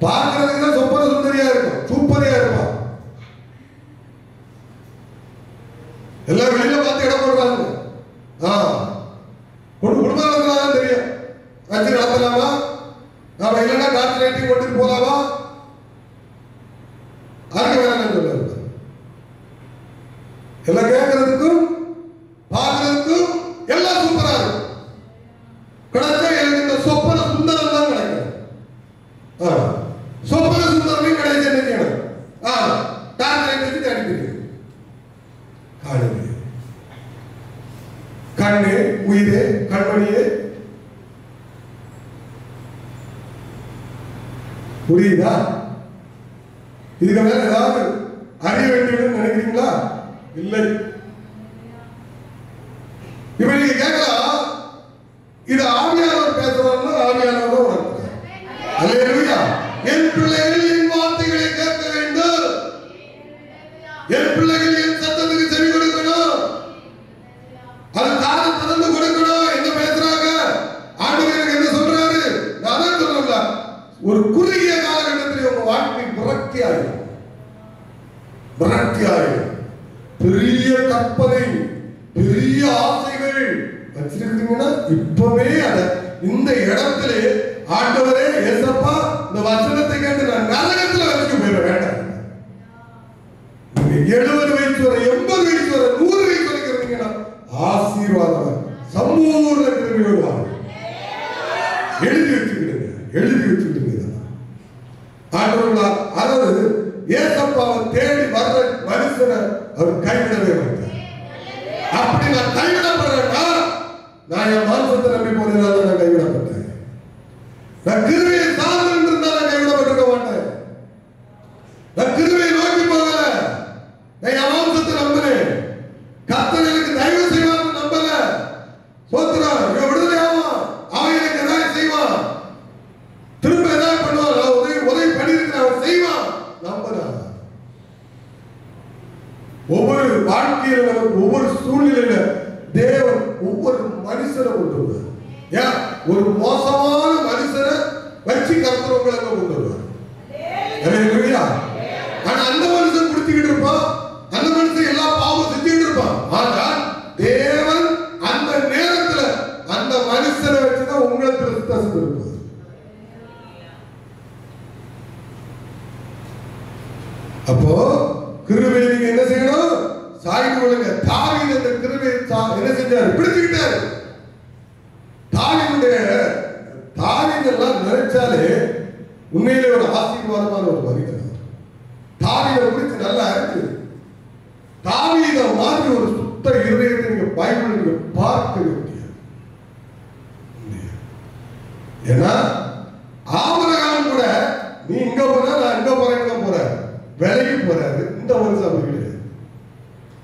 பார்க்கறதுக்கு தான் சொப்பன சுந்தரியா இருக்கும், சூப்பரையா இருப்பான். எல்லாம் வெளியில பார்த்து இடம் போடுறாங்க. குடும்பம் நடத்தலாம் தெரியும், வச்சு நடத்தலாமா, நாம இல்லைன்னா டாக்டர் ரைட்டிங் கொண்டு போலாமா, அதுக்கு வேற சொல்ல எல்லாம் கேட்கறதுக்கும் பார்க்கறதுக்கும் எல்லாம் சூப்பரா இருக்கும். கிடைச்சா எனக்கு இந்த சொப்பன சுந்தரம் தான் கிடைக்கும். புரியுதா? இதுக்கு மேல ஏதாவது அறிய வேண்டியதுன்னு நினைக்கிறீங்களா? இல்லை. இப்ப நீங்க கேட்கலாம், இது ஆவியானவர் பேசுறாருன்னா ஆவியானவர் உணர்த்துறார். அல்லேலூயா. என் பிள்ளைகள் என் வார்த்தைகளை கேட்க வேண்டும், என் பிள்ளைகள் என் சத்தத்துக்கு செவி கொடுக்கணும், அது காது திறந்து கொடுக்கணும். என்ன பேசுறாங்க? ஆண்டவர் என்ன சொல்றாரு? நான் தான் சொல்லல, ஒரு குறுகிய காலகட்டத்தில் உங்க வாழ்க்கை விரக்தி ஆகும். பெரிய கற்பனை, பெரிய ஆசைகள் வச்சிருக்கீங்கன்னா இப்பவே அத இந்த இடத்திலே ஆண்டவரே ஏசப்பா இந்த வசனத்தை கேட்டு நான் நரகத்துல வச்சுக்க போயிட வேண்டாம். நீங்க 70 வயசு வரை, 80 வயசு வரை, 100 வயசு வரைக்கும் இருந்தீங்கன்னா ஆசீர்வாதம் சம்பூர்ண கிருபையோடு வாங்க. எழுதி வச்சுக்கிடுங்க. ஆண்டவர்களா, அதாவது ஏசப்பாவை தேடி வர்ற மனுஷனை அவர் கைவிடவே மாட்டார். அப்படி நான் கைவிடப்படுறேன்னா நான் என் மாம்சத்தை நம்பி போனதுனால நான் கைவிடப்பட்டேன். நான் கிருபையை சார்ந்து இருந்தால் நான் கைவிடப்பட்டிருக்க மாட்டேன். நான் கிருபையை நோக்கி போகல, நான் என் மாம்சத்தை நம்பினேன். கர்த்தர் எனக்கு தயவு செய்வான்னு நம்பல. சோத்திரம், இவன் விடுதலை ஆவான், அவன் எனக்கு ஏதாவது செய்வான், திரும்ப ஏதாவது பண்ணுவான், நான் உதவி பண்ணியிருக்கிறேன், அவன் செய்வான் நம்பலாம். ஒவ்வொரு வாழ்க்கையில நமக்கு ஒவ்வொரு சூழ்நிலையில தேவன் ஒவ்வொரு மனுஷனை கொண்டு வருவார். ஏன் ஒரு மோசமான மனுஷனை வச்சு கர்த்தர் உங்களை கொண்டு வருவார். ஆனா அந்த மனுஷன் குடிச்சுக்கிட்டு இருப்பான், அந்த மனுஷன் எல்லா பாவம் செஞ்சுக்கிட்டு இருப்பான். ஆனால் தேவன் அந்த நேரத்துல அந்த மனுஷனை வச்சுதான் உங்களை திருத்தம் இருப்பார். அப்போ கிருபை நீங்க என்ன செய்யணும்? சாய்ந்து கொள்ளுங்க. தாவீது அந்த கிருபை என்ன செஞ்சாரு? பிடிச்சுக்கிட்டாரு. தாவீதெல்லாம் நினைச்சாலே உண்மையிலே ஒரு ஆசீர்வாதமான ஒரு மனிதன். தாவீதை குறித்து நல்லா இருக்கு. தாவீத மாதிரி ஒரு சுத்த இருதயத்தை நீங்க பைபிள் நீங்க பார்க்க முடியாது. ஏன்னா ஆபிரகாம் கூட நீ இங்க போனா நான் இங்க போறேன் போறேன் விலைக்கு போறாரு. இந்த மனுஷன் அப்படி கிடையாது.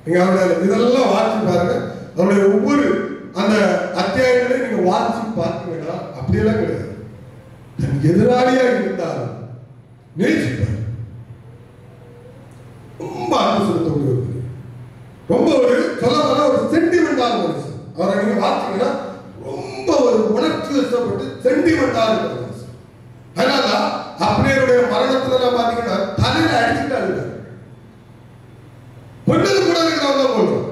நீங்க அவருடைய இதெல்லாம் வாட்சி பாருங்க. அவருடைய ஒவ்வொரு அந்த அத்தியாயங்களையும் நீங்க வாட்சி பார்த்தீங்கன்னா அப்படியெல்லாம் கிடையாது. தன் எதிராளியா இருந்தாலும் நேசிப்பார். ரொம்ப அன்பு செலுத்தக்கூடிய ரொம்ப ஒரு சொல்ல ஒரு சென்டிமெண்டான மனுஷன். அவரை நீங்க பார்த்தீங்கன்னா ரொம்ப ஒரு உணர்ச்சி வசப்பட்டு சென்டிமெண்டான மனுஷன். அதனால அப்படியே மரணத்துல நான் பாத்தீங்கன்னா தலையில அடிச்சுட்டாங்க. பொண்ணது கூட இருக்கிறவங்க தான் சொல்றோம்,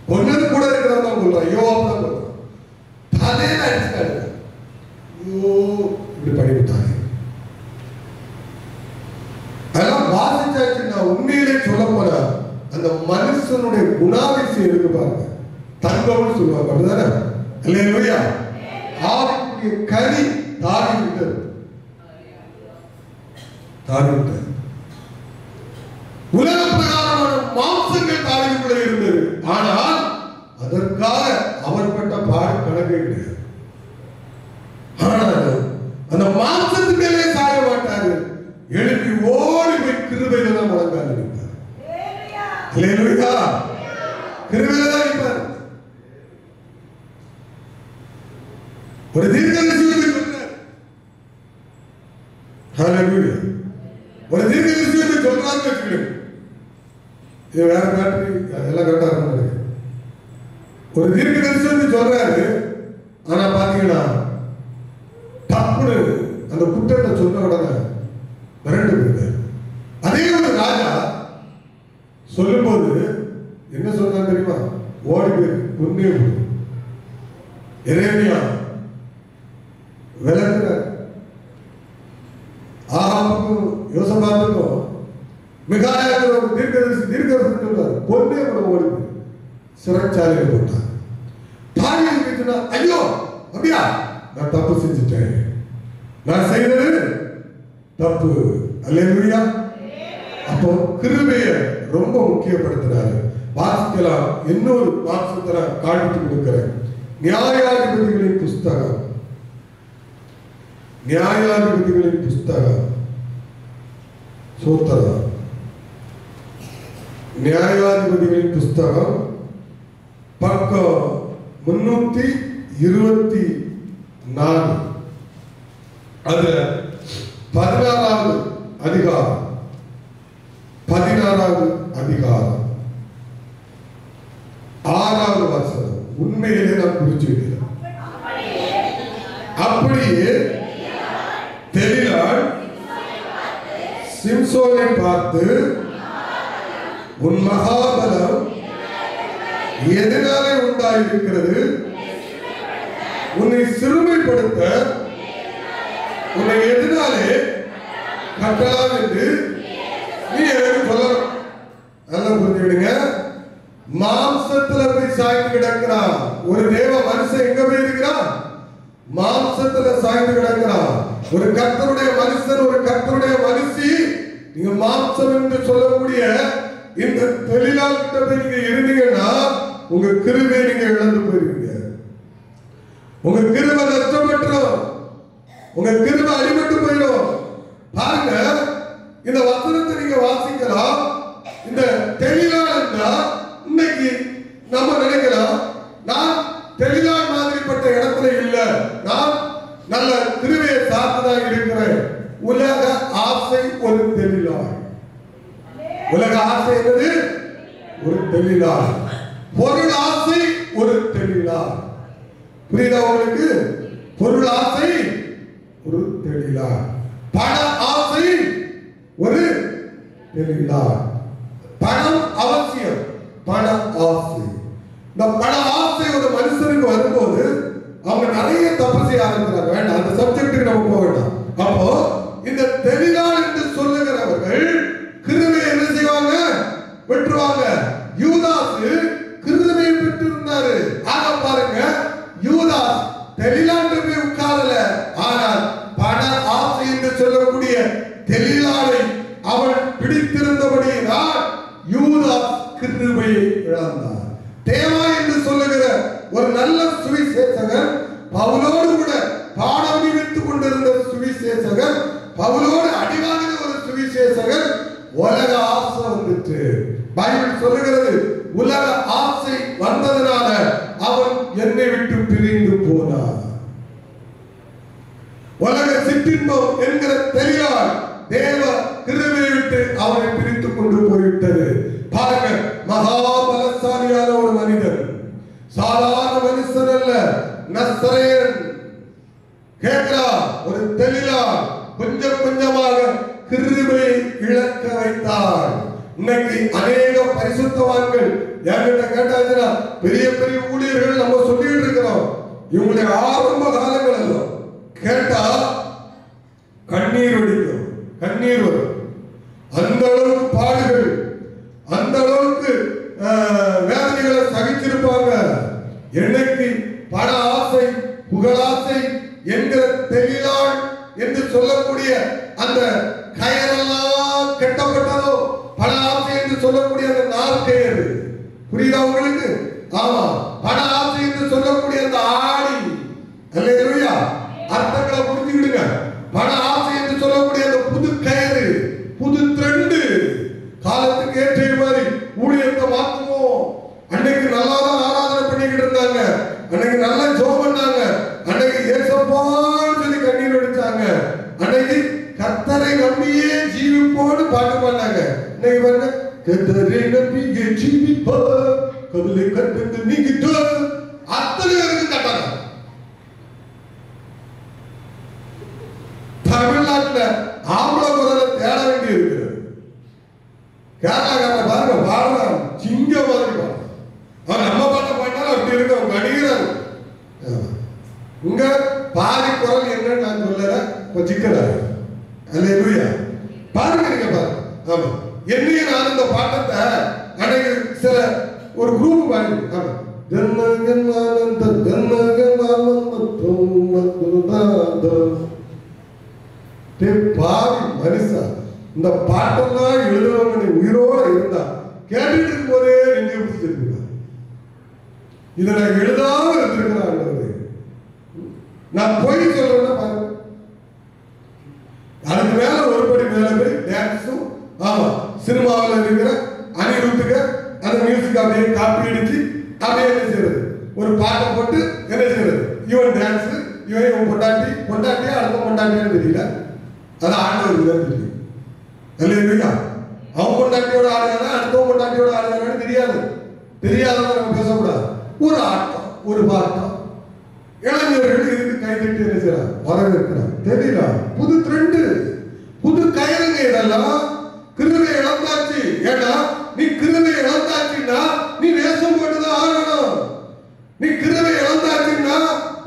பொண்ணது கூட இருக்கிறவங்க தான் சொல்றோம். ஐயோ தான் சொல்றோம், தலையில அடிச்சுட்டாங்க. ஐயோ இப்படி பண்ணிவிட்டாங்க. அதெல்லாம் பாதிச்சாச்சு. நான் உண்மையிலே சொல்ல போற அந்த மனுஷனுடைய குணாதிசயம் இருக்கு பாருங்க. தங்கம்னு சொல்லுவாங்க, அப்படிதானே? அல்லேலூயா. ஆவிக்குரிய கனி தாவீது உலக பிரகாரமான மாம்சங்கள் தாவீதுக்குள்ள இருந்தது. ஆனால் அதற்காக அவர் பட்ட பாடு கணக்கே கிடையாது. ஆனால் அந்த மாம்சத்து மேலே சாய மாட்டாரு. எழுப்பி ஓடி போய் கிருபையில தான் முழங்கால் இருப்பார். அல்லேலூயா. கிருபையில தான் இருப்பார். ஒரு தீர்க்கதரிசி சொல்றார். ஹல்லேலூயா. ஒரு தீர்க்கதரிசி சொல்றாருன்னு வச்சுக்கோங்க. இது வேற பேட்டரி எல்லாம் கரெக்டா இருக்கும். ஒரு தீர்க்கதரிசி சொல்றாரு. ஆனா பாத்தீங்கன்னா தப்புன்னு அந்த குற்றத்தை சொன்ன உடனே மிரண்டு போயிருக்காரு. அதே ஒரு ராஜா சொல்லும்போது என்ன சொன்னா தெரியுமா? ஓடி போய் கொண்டே போய் எரேமியா விளக்குறார். ஆகாபுக்கும் யோசபாத்துக்கும் மிகாயாவுக்கு ஒரு தீர்க்கதரிசி சொல்றாரு. பொண்ணே கூட ஓடி போய் சிறைச்சாலையில் போட்டார். தாவீது சொன்னா, ஐயோ அப்படியா, நான் தப்பு செஞ்சுட்டேன், நான் செய்தது தப்பு. அல்லேலூயா. அப்போ கிருபையை ரொம்ப முக்கியப்படுத்துறாரு. வாசிக்கலாம். இன்னொரு வாசத்தை காண்பித்து கொடுக்கிறேன். நியாயாதிபதிகளின் புஸ்தகம் நியாயாதிபதிகளின் புஸ்தகம், சூத்திரம், நியாயாதிபதிகளின் புஸ்தகம் பக்கம் 324, அதுல 16வது அதிகாரம், 16வது அதிகாரம் 6வது வசனம். உண்மையிலே நான் குறிச்சுக்கிறேன். அப்படியே தெலிலாள் சிம்சோனை பார்த்து, உன் மகாபலம் எதனாலே உண்டாயிருக்கிறது? உன்னை சிறுமைப்படுத்த உன்னை எதனாலே கட்டலாம் என்று நீ எனக்கு சொல்லணும். நல்லா புரிஞ்சுக்கிடுங்க. மாம்சத்துல போய் சாய்ந்து கிடக்கிறான் ஒரு தேவ மனுஷன். எங்க போய் இருக்கிறான்? மாம்சத்துல சாய்ந்து கிடக்கிறான் ஒரு கர்த்தருடைய மனுஷன், ஒரு கர்த்தருடைய மனுஷி. நீங்க மாம்சம் என்று சொல்லக்கூடிய இந்த தெலிலாள் கிட்ட போய் நீங்க இருந்தீங்கன்னா உங்க கிருபையை நீங்க இழந்து போயிருவீங்க. உங்க கிருபை நஷ்டப்பட்டுரும், உங்க கிருபை அடிபட்டு போயிடும். பாருங்க, இந்த வசனத்தை நீங்க வாசிக்கலாம். இந்த தெலிலாள் என்றா இன்னைக்கு நம்ம நினைக்கலாம், நான் தெலிலாள் மாதிரிப்பட்ட இடத்துல இல்ல, நான் நல்ல கிருபையை சார்ந்துதான் இருக்கிறேன். உலக ஆசை ஒரு தெலிலாள். உலக ஆசை என்னது? ஒரு தெலிலாள். பொருள் ஆசை ஒரு தெலிலாள். புரியுதா உங்களுக்கு? பொருள் ஆசை ஒரு தெலிலாள், பண ஆசை ஒரு தெலிலாள். பணம் அவசியம், பண ஆசை. இந்த பண ஆசை ஒரு மனுஷனுக்கு வரும்போது அவங்க நிறைய தப்பு செய்ய ஆரம்பிக்கிறாங்க. வேண்டாம், அந்த சப்ஜெக்டுக்கு நம்ம போக வேண்டாம். அப்போ இந்த தெலிலாள் என்று சொல்லுகிறவர்கள் கிருபையை என்ன செய்வாங்க? பெற்றுவாங்க. யூதாஸ் கிருபையை பெற்று இருந்தாரு. ஆக பாருங்க, யூதாஸ் தெலிலாள் போய் உட்காரல, ஆனால் பண ஆசை என்று சொல்லக்கூடிய தெலிலாளை அவன் பிடித்திருந்தபடியினால் யூதாஸ் கிருபையை இழந்தார். தேவா என்று சொல்லுகிற ஒரு நல்ல சுவிசேஷகர், பவுலோடு கூட பாடம் நிமித்துக் கொண்டிருந்த சுவிசேஷகர், பவுலோடு அடிவாங்கின ஒரு சுவிசேஷகர், உலக ஆசை வந்துட்டு பைபிள் சொல்லுகிறது, உலக ஆசை வந்ததனால அவன் என்னை விட்டு பிரிந்து போனான். உலக சிற்றின்பம் என்கிற தெளிவால் தேவ கிருபையை விட்டு அவனை பிரித்துக் கொண்டு போய்விட்டது. பாருங்க, மகாபலசாலியான ஒரு மனிதன், சாதாரண மனுஷன் அல்ல, நசரேயன். கேட்கிறா, ஒரு தெளிவால் கொஞ்சம் கொஞ்சமாக கிருபையை இழக்க வைத்தார். இன்னைக்கு அநேக பரிசுத்தவான்கள் என்கிட்ட கேட்டாச்சுன்னா, பெரிய பெரிய ஊழியர்கள் நம்ம சொல்லிட்டு இருக்கிறோம், இவங்களுடைய ஆரம்ப காலங்கள் எல்லாம் கேட்டா கண்ணீர் வடிக்கும், கண்ணீர் வரும். அந்த அளவுக்கு பாடுகள், அந்த அளவுக்கு வேதனைகளை சகிச்சிருப்பாங்க. என்னைக்கு பண ஆசை, புகழாசை என்கிற தெளிலாள் என்று சொல்லக்கூடிய அந்த கயரெல்லாம் கட்டப்பட்டதோ, பண ஆசை என்று சொல்லக்கூடிய அந்த நாற்கயிறு, புரியுதா உங்களுக்கு? ஆமா, பண ஆசை என்று சொல்லக்கூடிய அந்த ஆடி, அல்லேலூயா, அர்த்தங்களை புரிஞ்சுக்கிடுங்க. பண ஆசை என்று சொல்லக்கூடிய அந்த புது கயிறு, புது த்ரெண்டு, காலத்துக்கு ஏற்ற மாதிரி ஊழியத்தை மாற்றுவோம். அன்னைக்கு நல்லா தான் ஆராதனை பண்ணிக்கிட்டு இருந்தாங்க, அன்னைக்கு நல்லா ஜெபம் பண்ணாங்க, அன்னைக்கு ஏசப்பான்னு சொல்லி கண்ணீர் வடிச்சாங்க, அன்னைக்கு கர்த்தரை நம்பியே ஜீவிப்போன்னு பாட்டு பாடினாங்க. இன்னைக்கு பாருங்க, கர்த்தரை நம்பியே ஜீவிப்போ கவலை கட்டது நீங்கிட்டு அத்தனை பேருக்கு கட்டாங்க. தமிழ்நாட்டில் ஆம்பளை குரலை தேட வேண்டி இருக்கு. கேரளாக்காரன் பாருங்க, பாடுறான் சிங்க மாதிரி பாடுறான். அவன் நம்ம பாட்ட பாட்டாலும் அப்படி இருக்கு, அவங்க அடிக்கிறாங்க. இங்க பாதி குரல் என்னன்னு நான் சொல்லல, சிக்கலாரு. அல்லேலூயா. பாருங்க, நீங்க பாருங்க. ஆமா, என்னைய நான் இந்த பாட்டத்தை அன்னைக்கு சில ஒரு குரூப் பாடி, ஆமா, பாவி மனுஷா, இந்த பாட்டெல்லாம் எழுதுறவங்க உயிரோட இருந்தா கேட்டுட்டு இருக்கும் போதே நெஞ்சு பிடிச்சிருக்க. இதை நான் எழுதாம இருந்திருக்கிறேன். நான் போய் சொல்றேன்னா பாருங்க, படி மேல போய் டான்ஸும் ஆமா சினிமாவில் இருக்கிற அனிருத்துக்கு அந்த மியூசிக் அப்படியே காப்பி அடிச்சு அப்படியே என்ன செய்யறது ஒரு பாட்டை போட்டு என்ன செய்யறது இவன் டான்ஸ் இவன் பொண்டாட்டியா அடுத்த பொண்டாட்டியான்னு தெரியல அது ஆண்டவருக்கு தான் தெரியும் இல்லையா அவன் பொண்டாட்டியோட ஆடுறானா அடுத்த பொண்டாட்டியோட ஆடுறான்னு தெரியாதவங்க நம்ம பேசக்கூடாது ஒரு ஆட்டம் ஒரு பாட்டம் இளைஞர்கள் இதுக்கு கைதட்டி என்ன செய்யறாங்க வரவேற்கிறாங்க தெரியல புது ட்ரெண்டு புது கயிறுங்க இதெல்லாம் கிருபை இழந்தாச்சு ஏன்னா நீ கிருபை இழந்தாச்சுன்னா நீ வேஷம் போட்டுதான் ஆகணும் நீ கிருபை இழந்தாச்சுன்னா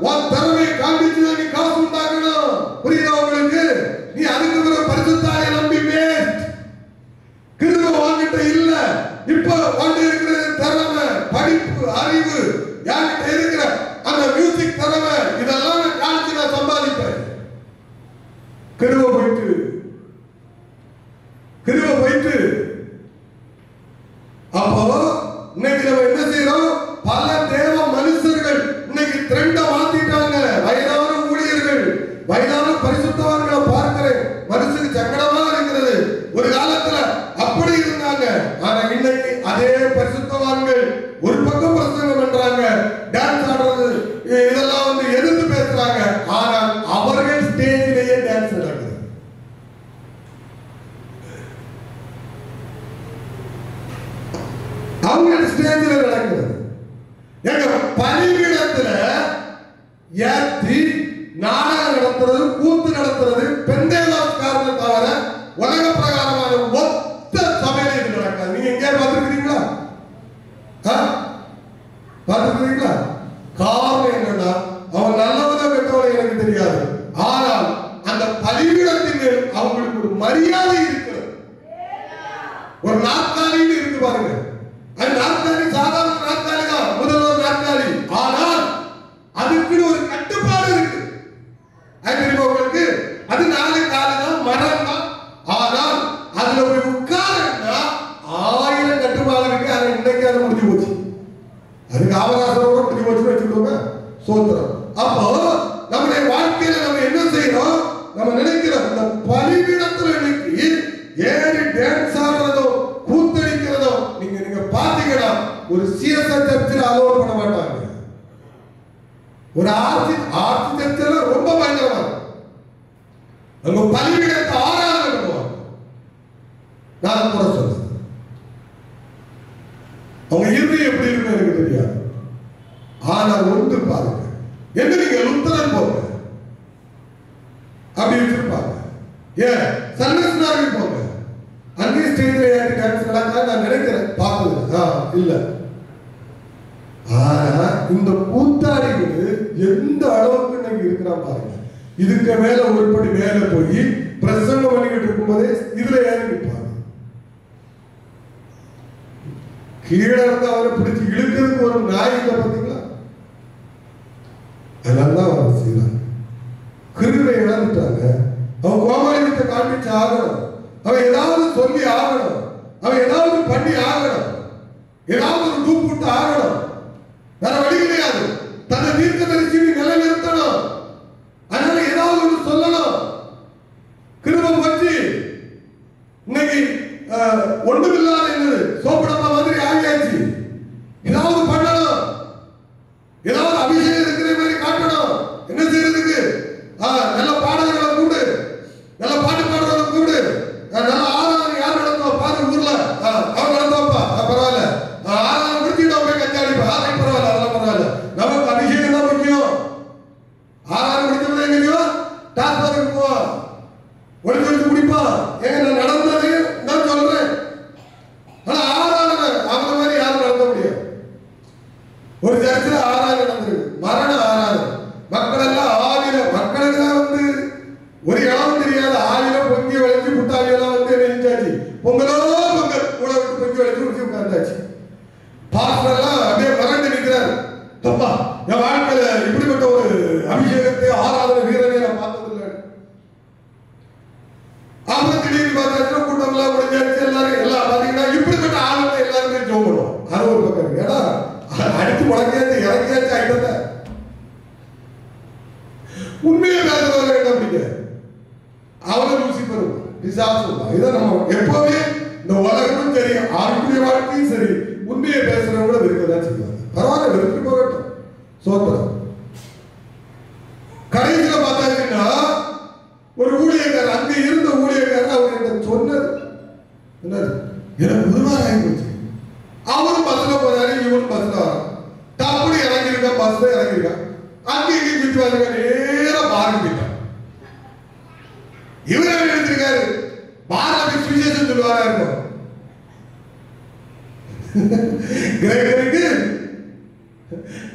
உன் திறமையை காண்பிச்சுதான் நீ காசு உண்டாக்கணும் புரியுதா உங்களுக்கு நீ அதுக்கு பிறகு பரிசுத்தாயை நம்பி வேஸ்ட் கிருபை வாங்கிட்ட இல்ல இப்ப வாங்கி இருக்கிற திறமை படிப்பு அறிவு யார்கிட்ட இருக்கிற அந்த மியூசிக் திறமை இதெல்லாம் நான் காணிச்சு நான் சம்பாதிப்பேன் கிருபை போயிட்டு அப்போ இன்னைக்கு நம்ம என்ன செய்யறோம் பல தேவ மனுஷர்கள் இன்னைக்கு ட்ரெண்ட மாத்திட்டாங்க வயதான ஊழியர்கள் வயதான பரிசுத்தவான்களை பார்க்கிறேன் மனசுக்கு சங்கடமா இருக்கிறது ஒரு காலத்துல அப்படி இருந்தாங்க ஆனா இன்னைக்கு அதே பரிசுத்தவான்கள் ஒரு பக்கம் பிரசங்கம் பண்றாங்க டான்ஸ் ஆடுறது இதெல்லாம் வந்து எதிர்த்து பேசுறாங்க ஆனால் அவர்கள் ஸ்டேஜிலேயே டான்ஸ் நடக்குது அவங்க ஸ்டேஜில் நடக்கிறது எங்க பலிபீடத்துல ஏத்தி நாடகம் நடத்துறது கூத்து நடத்துறது பெந்தேகோஸ்காரனை தவிர உலக பிரகாரமான ஒத்த சபையில இது நடக்காது நீங்க எங்கேயாவது பார்த்துருக்கீங்களா பார்த்துருக்கீங்களா காரணம் என்னன்னா அவன் நல்லவனோ கெட்டவனோ எனக்கு தெரியாது ஆனால் அந்த பலிபீடத்தின் மேல் அவங்களுக்கு ஒரு மரியாதை இருக்கிறது ஒரு நாற்காலின்னு இருக்கு பாருங்க அது நாற்காலி சாதாரண நாற்காலி தான் முதல்வர் நாற்காலி ஆனால் அதுக்கு ஒரு கட்டுப்பாடு இருக்கு அது தெரியுமா உங்களுக்கு அது நாலு காலி தான் மரம் தான் ஆனால் அதுல ஒரு உட்காரன்னா 1000 கட்டுப்பாடு இருக்கு அதை இன்னைக்கு அது முடிஞ்சு போச்சு அதுக்கு அவகாசத்தோட முடிஞ்சு போச்சுன்னு வச்சுக்கோங்க சோத்திரம் அப்போ நம்முடைய வாழ்க்கையில நம்ம என்ன செய்யறோம் நம்ம நினைக்கிறோம் இந்த பலிபீடத்துல இன்னைக்கு ஏறி டான்ஸ் ஆடுறதோ கூத்தடிக்கிறதோ நீங்க பாத்தீங்கன்னா ஒரு சிஎஸ்ஐ சர்ச்சில் அலோவ் பண்ண மாட்டாங்க ஒரு ஆர்சி சர்ச்சில் ரொம்ப பயங்கரமா அங்க பலிபீடத்தை ஆராதனை பண்ணுவாங்க நான் கூட சொல்றேன் அவங்க இறுதி எப்படி இருக்கும் எனக்கு தெரியாது ஆனா ஒன்று பாருங்க என்ன நீங்க லுத்தரன் போங்க அப்படி வச்சிருப்பாங்க ஏன் சன்னிஸ்னாருக்கு போங்க அங்கேயும் ஸ்டேஜ்ல ஏறி டான்ஸ் நடக்க நான் நினைக்கிறேன் பார்த்தது இல்ல ஆனா இந்த கூத்தாடிகள் எந்த அளவுக்கு இன்னைக்கு இருக்கிறான் பாருங்க இதுக்கு மேல ஒருபடி மேல போய் பிரசங்கம் பண்ணிக்கிட்டு இருக்கும்போதே இதுல ஏறி நிற்பாங்க கீழே இருந்து அவரை பிடிச்சி இழுக்கிறதுக்கு ஒரு நாய் இல்லை பார்த்தீங்களா அதனாலதான் அவர் செய்யறாங்க கிருபை இழந்துட்டாங்க அவன் கோமாளியத்தை காண்பிச்சு ஆகணும் அவன் ஏதாவது சொல்லி ஆகணும் அவன் ஏதாவது பண்ணி ஆகணும் ஏதாவது ஒரு டூப் விட்டு ஆகணும் வேற வழி கிடையாது தன்னை தீர்க்க தரிசி நிலைநிறுத்தணும் அதனால ஏதாவது ஒன்று சொல்லணும் கிருபை பற்றி இன்னைக்கு ஒண்ணுமில்லாத என்னது சோப்படமா மாதிரி ஆகியாச்சு ஏதாவது பண்ணணும் ஏதாவது அபிஷேகம் இருக்கிற மாதிரி காட்டணும் என்ன செய்யறதுக்கு நல்ல பாடல்களை கூடு நல்ல பாட்டு பாடுறவங்க கூடு நல்ல ஆராதனை யார் நடத்துவா பாரு ஊர்ல அவன் நடத்துவாப்பா பரவாயில்ல ஆராதனை முடிச்சுட்டு போய் கஞ்சாடிப்பா பரவாயில்ல அதெல்லாம் பரவாயில்ல நமக்கு அபிஷேகம் தான் முக்கியம் ஆராதனை முடிச்சோம்னா எங்கேயோ டாஸ்மார்க்கு போவா ஒழிச்சு ஒழிச்சு குடிப்பா ஏங்க நான் நடந்தது நான் சொல்றேன் ஆனா ஆராதனை அந்த மாதிரி யாரும் நடத்த முடியும் ஒரு சர்ச்சில் ஆராதனை நடந்திருக்கு மரண ஆராதனை மக்கள் எல்லாம் ஆவில மக்களுக்கு வந்து ஒரு இடம் தெரியாத ஆவில பொங்கி வளைச்சு புத்தாவியெல்லாம் வந்து நினைச்சாச்சு பொங்கலோ பொங்கல் கூட விட்டு பொங்கி வளைச்சு குடிச்சு உட்கார்ந்தாச்சு பாஸ்டர் எல்லாம் அப்படியே மறந்து நிற்கிறார் தப்பா என் வாழ்க்கையில இப்படிப்பட்ட ஒரு அபிஷேகத்தை ஆராதனை வீரனை நான் பார்த்ததில்லை அப்புறம் திடீர்னு பார்த்தாச்சுன்னா கூட்டம் எல்லாம் முடிஞ்சாச்சு எல்லாம் பாத்தீங்கன்னா இப்படிப்பட்ட ஆளுநர் எல்லாருமே ஜோம் பண்ணுவோம் அது ஒரு பக்கம் ஏன்னா அடிச்சு முடக்கியாச்சு இறக்கியாச்சு ஐட்டத்தை உண்மையை பேசுறவங்க என்ன பிடிக்க அவனை லூசிபர் பிசாசு தான். இதை நம்ம எப்பவுமே இந்த உலகமும் சரி ஆவிக்குரிய வாழ்க்கையும் சரி உண்மையை பேசுறவங்கள வெறுக்கதான் செய்வாங்க. பரவாயில்ல, வெறுத்து போகட்டும், சோத்திரம். கடைசியில பார்த்தாச்சுன்னா ஒரு ஊழியக்காரர், அங்க இருந்த ஊழியக்காரர் அவர் என்ன சொன்னது என்னது, எனக்கு புதுவாக ஆகி போச்சு. அவரும் பஸ்ல போறாரு, இவரும் பஸ்ல வரான். தப்புடி இறங்கியிருக்கான், பஸ்ல இறங்கியிருக்கான். அங்க இங்கே சுற்றி வந்து நேரம் பாருங்க போயிட்டான். இவர் என்ன நினைச்சிருக்காரு, பாரதி சுவிசேஷம் சொல்லுவாரா இருக்கும். கிரேக்கருக்கு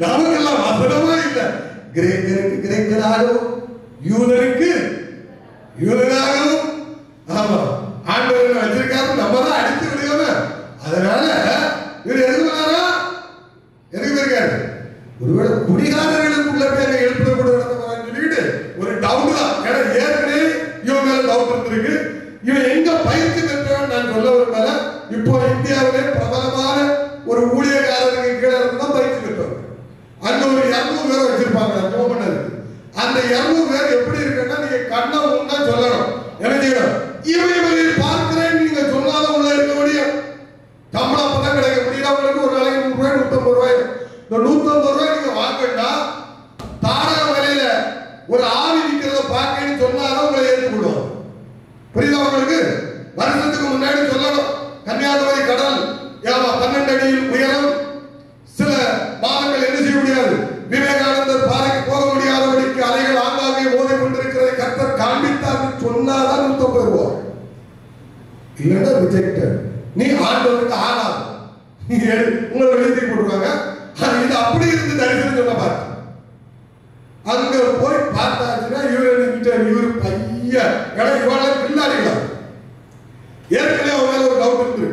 நமக்கெல்லாம் வசனமா இல்லை. கிரேக்கருக்கு கிரேக்கராகவும் யூதருக்கு யூதனாகவும் ஆமா ஆண்டவர் வச்சிருக்காரு. நம்ம தான் அடித்து விடுவோம். அதனால இவர் எதுக்கு வராரா, எதுக்கு இருக்காரு, ஒருவேளை குடிகாரர்களுக்குள்ள போய் எழுப்பக்கூட சொல்லிட்டு ஒரு டவுட் தான். ஏன்னா ஏற்கனவே இவங்க டவுட் இருக்கு. இவன் எங்க பயிற்சி பெற்றவன் நான் சொல்ல விரும்பல. இப்போ இந்தியாவிலே பிரபலமான ஒரு ஊழியக்காரருக்கு கீழே இருந்தா பயிற்சி பெற்றவன். அங்க ஒரு 200 பேர் வச்சிருப்பாங்க போமனது. அந்த 200 பேர் எப்படி இருக்குன்னா, நீங்க கண்ணை உண்டா சொல்லணும். என்ன செய்யணும், இவரை பார்க்கிறேன் நீங்க சொன்னாதான் உள்ள இருக்க முடியும். சம்பளம் அப்பதான் கிடைக்க முடியல. உங்களுக்கு ஒரு நாளைக்கு 100 ரூபாய் 150 ரூபாய். இந்த 150 ரூபாய் நீங்க வாங்கினா தாரக விலையில ஒரு ஆவி நிக்கிறத பார்க்கன்னு சொன்னாதான் உங்களை ஏற்றுக்கொள்ளும். புரியுதா உங்களுக்கு? வருஷத்துக்கு முன்னாடி சொல்லணும், கன்னியாகுமரி கடல் 12 அடியில் உயரம், சில மாதங்கள் என்ன செய்ய முடியாது, விவேகானந்தர் பாறைக்கு போக முடியாதபடிக்கு அலைகள் ஆங்காங்கே மோதி கொண்டிருக்கிறதை கர்த்தர் காண்பித்தார் சொன்னாதான் 150 ரூபாய். இல்லைன்னா ரிஜெக்டட். நீ ஆண்டவருக்கு ஆகாது, உங்களை எழுதி போட்டுருவாங்க. இது அப்படி இருந்து தரிசனம் சொன்ன பார்த்து அங்க போய் பார்த்தாச்சுன்னா இவரு பையன் இவளை பின்னாடிகளா ஏற்கனவே அவங்க ஒரு டவுட் இருக்கு.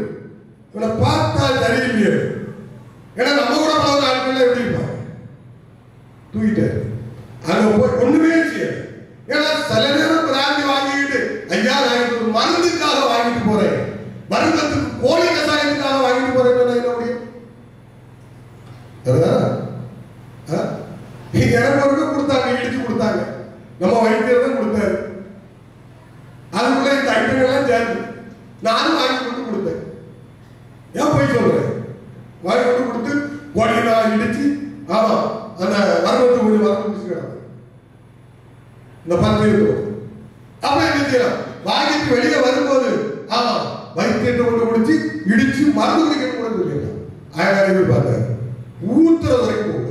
இவனை பார்த்தா சரியில்லையே. ஏன்னா நம்ம கூட பல ஆட்கள் எப்படி இருப்பாங்க, தூக்கிட்டாரு. அங்க போய் ஒண்ணுமே செய்யாது. ஏன்னா சில நேரம் பிராந்தி வாங்கிட்டு, ஐயா நான் ஒரு மருந்துக்காக வாங்கிட்டு போறேன், மருந்தத்துக்கு கோழி கசாயத்துக்காக வாங்கிட்டு போறேன்னு என்ன முடியும்? 200 கொடுத்தாங்க, இடிச்சு கொடுத்தாங்க. நம்ம வைத்தியர் தான் கொடுத்தாரு. அதுக்குள்ள இந்த ஐட்டங்கள்லாம் சேர்ந்து நானும் வாங்கி கொண்டு கொடுத்தேன். ஏன் போய் சொல்றேன், வாங்கி கொண்டு கொடுத்து கோழி நான் இடிச்சு ஆமா அந்த மரபத்து கொஞ்சம் மரபு இந்த 10 இருக்கும். அப்ப என்ன செய்யலாம், வாங்கிட்டு வெளியே வரும்போது ஆமா வைத்தியத்தை கொண்டு குடிச்சு இடிச்சு மருந்து குடிக்க கூட சொல்லிடலாம். 1000 பேர் பார்த்தாரு. ஊத்துற வரைக்கும் போக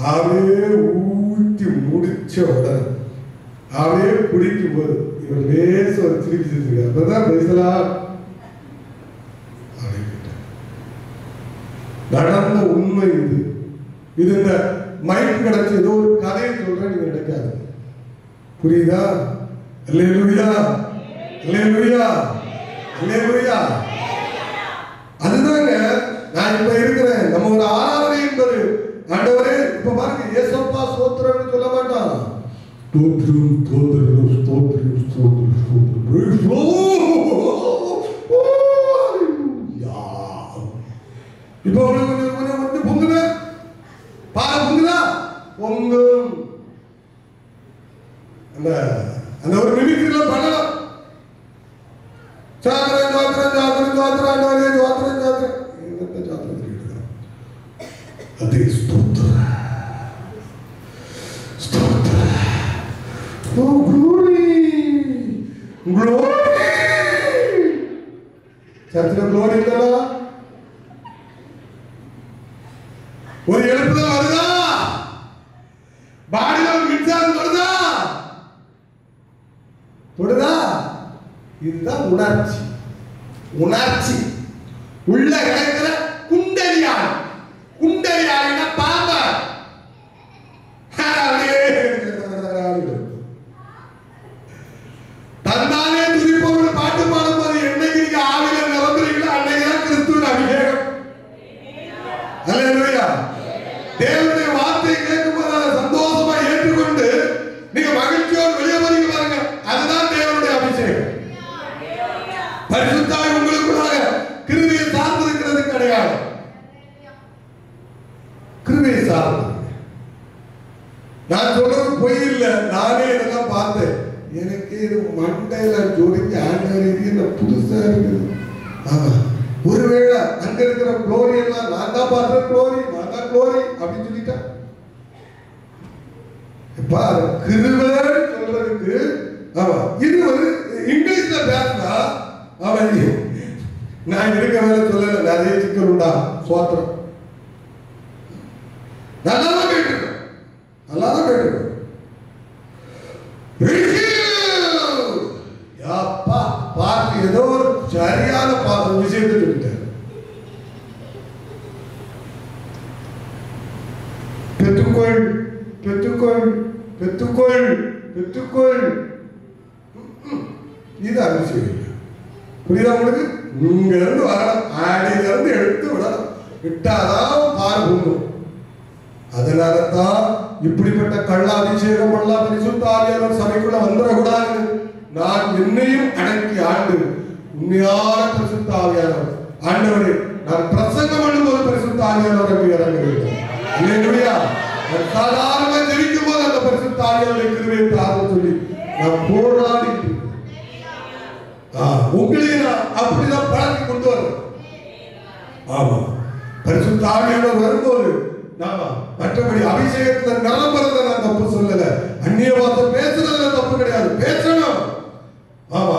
அப்படியே ஊற்றி முடிச்ச உடனே அப்படியே குடிக்கும் போது இவர் லேச ஒரு திருப்பி செஞ்சிருக்காரு. அப்பதான் பேசலாம் நடந்த உண்மை இது. இது இந்த மைக் கிடைச்ச ஏதோ ஒரு கதையை சொல்றேன், நீங்க நினைக்காது. புரியுதா? அல்லேலூயா, அல்லேலூயா, அல்லேலூயா. அதுதாங்க நான் இப்ப இருக்கிறேன். நம்ம ஒரு ஆராதனை என்பது ஆண்டவரே இப்ப பாருங்க, ஏசப்பா ஸ்தோத்திரம்னு சொல்ல மாட்டான். ஸ்தோத்திரம் ஸ்தோத்திரம் ஸ்தோத்திரம் ஸ்தோத்திரம். இப்ப உங்களுக்கு பொங்குல பாரு, பொங்குதா பொங்கும். அந்த ஒரு மிமிக்ரில பண்ணலாம். சாத்திரம் சாத்திரம் சாத்திரம் சாத்திரம் சாத்திரம் சாத்திரம் அதே ஸ்தோத்திர ஸ்தோத்திர. ஓ க்ளோரி க்ளோரி. சர்ச்சில் க்ளோரி இல்லையா? ஒரு எழுப்புதல் வருதா? பாடியில ஒரு மின்சாரம் வருதா? தொடுதா? இதுதான் உணர்ச்சி. உணர்ச்சி உள்ள கிடக்கிற குண்டலியாய். குண்டலியாயினா பாம்ப தந்தானே துதிப்போடு பாட்டு பாடும்போது என்னைக்கு நீங்க ஆவில நிரம்புறீங்களோ அன்னைக்குதான் கிறிஸ்துவின் அபிஷேகம். அல்லேலூயா. தேவனுடைய வார்த்தையை கேட்கும்போது அதை சந்தோஷமா ஏற்றுக்கொண்டு நீங்க மகிழ்ச்சியோடு வெளியே போறீங்க பாருங்க, அதுதான் தேவனுடைய அபிஷேகம். பரிசுத்தாய் உங்களுக்குள்ளாக கிருபையை சார்ந்திருக்கிறது கிடையாது. கிருபையை சார்ந்து நான் சொல்றது பொய் இல்லை. நானே இதெல்லாம் பார்த்தேன். எனக்கு இது மண்டையில ஜொலிஞ்சு ஆண்டவர் இது புதுசா இருக்குது. ஆமா, ஒருவேளை அங்க இருக்கிற குளோரி எல்லாம் நான் தான் பார்த்த குளோரி, நான் தான் குளோரி அப்படின்னு சொல்லிட்டா கிருபைன்னு சொல்றதுக்கு. ஆமா, இது ஒரு இங்கிலீஷ்ல பேசினா அவன் நான் இருக்க வேலை சொல்லல, நிறைய சிக்கல் உண்டா சோத்திரம். நல்லாதான் கேட்டிருக்கோம், நல்லாதான் கேட்டிருக்கோம். பார்த்து ஏதோ ஒரு சரியான விஷயத்தை சொல்லிட்டார். பெற்றுக்கொள் பெற்றுக்கொள் பெற்றுக்கொள் பெற்றுக்கொள், இது அவசியம். புரியுதா உங்களுக்கு? இங்க இருந்து வரணும், ஆடியில இருந்து எடுத்து விடணும், விட்டாதான் பால் பொங்கும். அதனாலதான் இப்படிப்பட்ட கள்ளாபிஷேகம் எல்லாம் பரிசுத்த ஆவியானவர் சபைக்குள்ள வந்துடக்கூடாது. நான் என்னையும் அடக்கி ஆண்டு உண்மையான பரிசுத்த ஆவியானவர் ஆண்டவரே, நான் பிரசங்கம் பண்ணும்போது பரிசுத்த ஆவியானவர் இறங்க வேண்டும். இல்லையா? சாதாரண ஜெபிக்கும் போது அந்த பரிசுத்த ஆவியானவரை கிருபையை தாருன்னு சொல்லி நான் போராடி உங்களையும் நான் அப்படிதான் பழக்கி கொண்டு வரேன். ஆமா, பரிசுத்த ஆவியானவர் வரும்போது நாம மற்றபடி அபிஷேகத்துல நிரம்புறத நான் தப்பு சொல்லல, அந்நிய வார்த்தை பேசுறதுல தப்பு கிடையாது, பேசணும். ஆமா,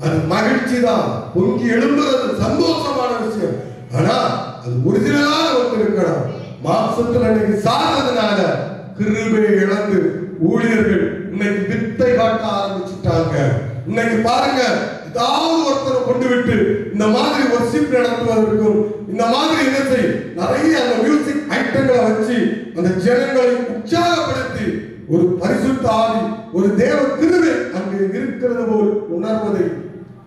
அது மகிழ்ச்சி தான், பொங்கி எழும்புறது சந்தோஷமான விஷயம். ஆனா அது ஒரிஜினலான ஒன்று இருக்கணும். மாம்சத்துல இன்னைக்கு சார்ந்ததுனால கிருபையை இழந்து ஊழியர்கள் இன்னைக்கு வித்தை காட்ட ஆரம்பிச்சுட்டாங்க. இன்னைக்கு பாருங்க, ஏதாவது ஒருத்தரை கொண்டு விட்டு இந்த மாதிரி வர்ஷிப் நடத்துவதற்கும் இந்த மாதிரி என்ன செய்ய நிறைய அந்த மியூசிக் ஐட்டங்களை வச்சு அந்த ஜனங்களை உற்சாகப்படுத்தி ஒரு பரிசுத்த ஆவி, ஒரு தேவ கிருபை அங்கு இருக்கிறது போல் உணர்வதை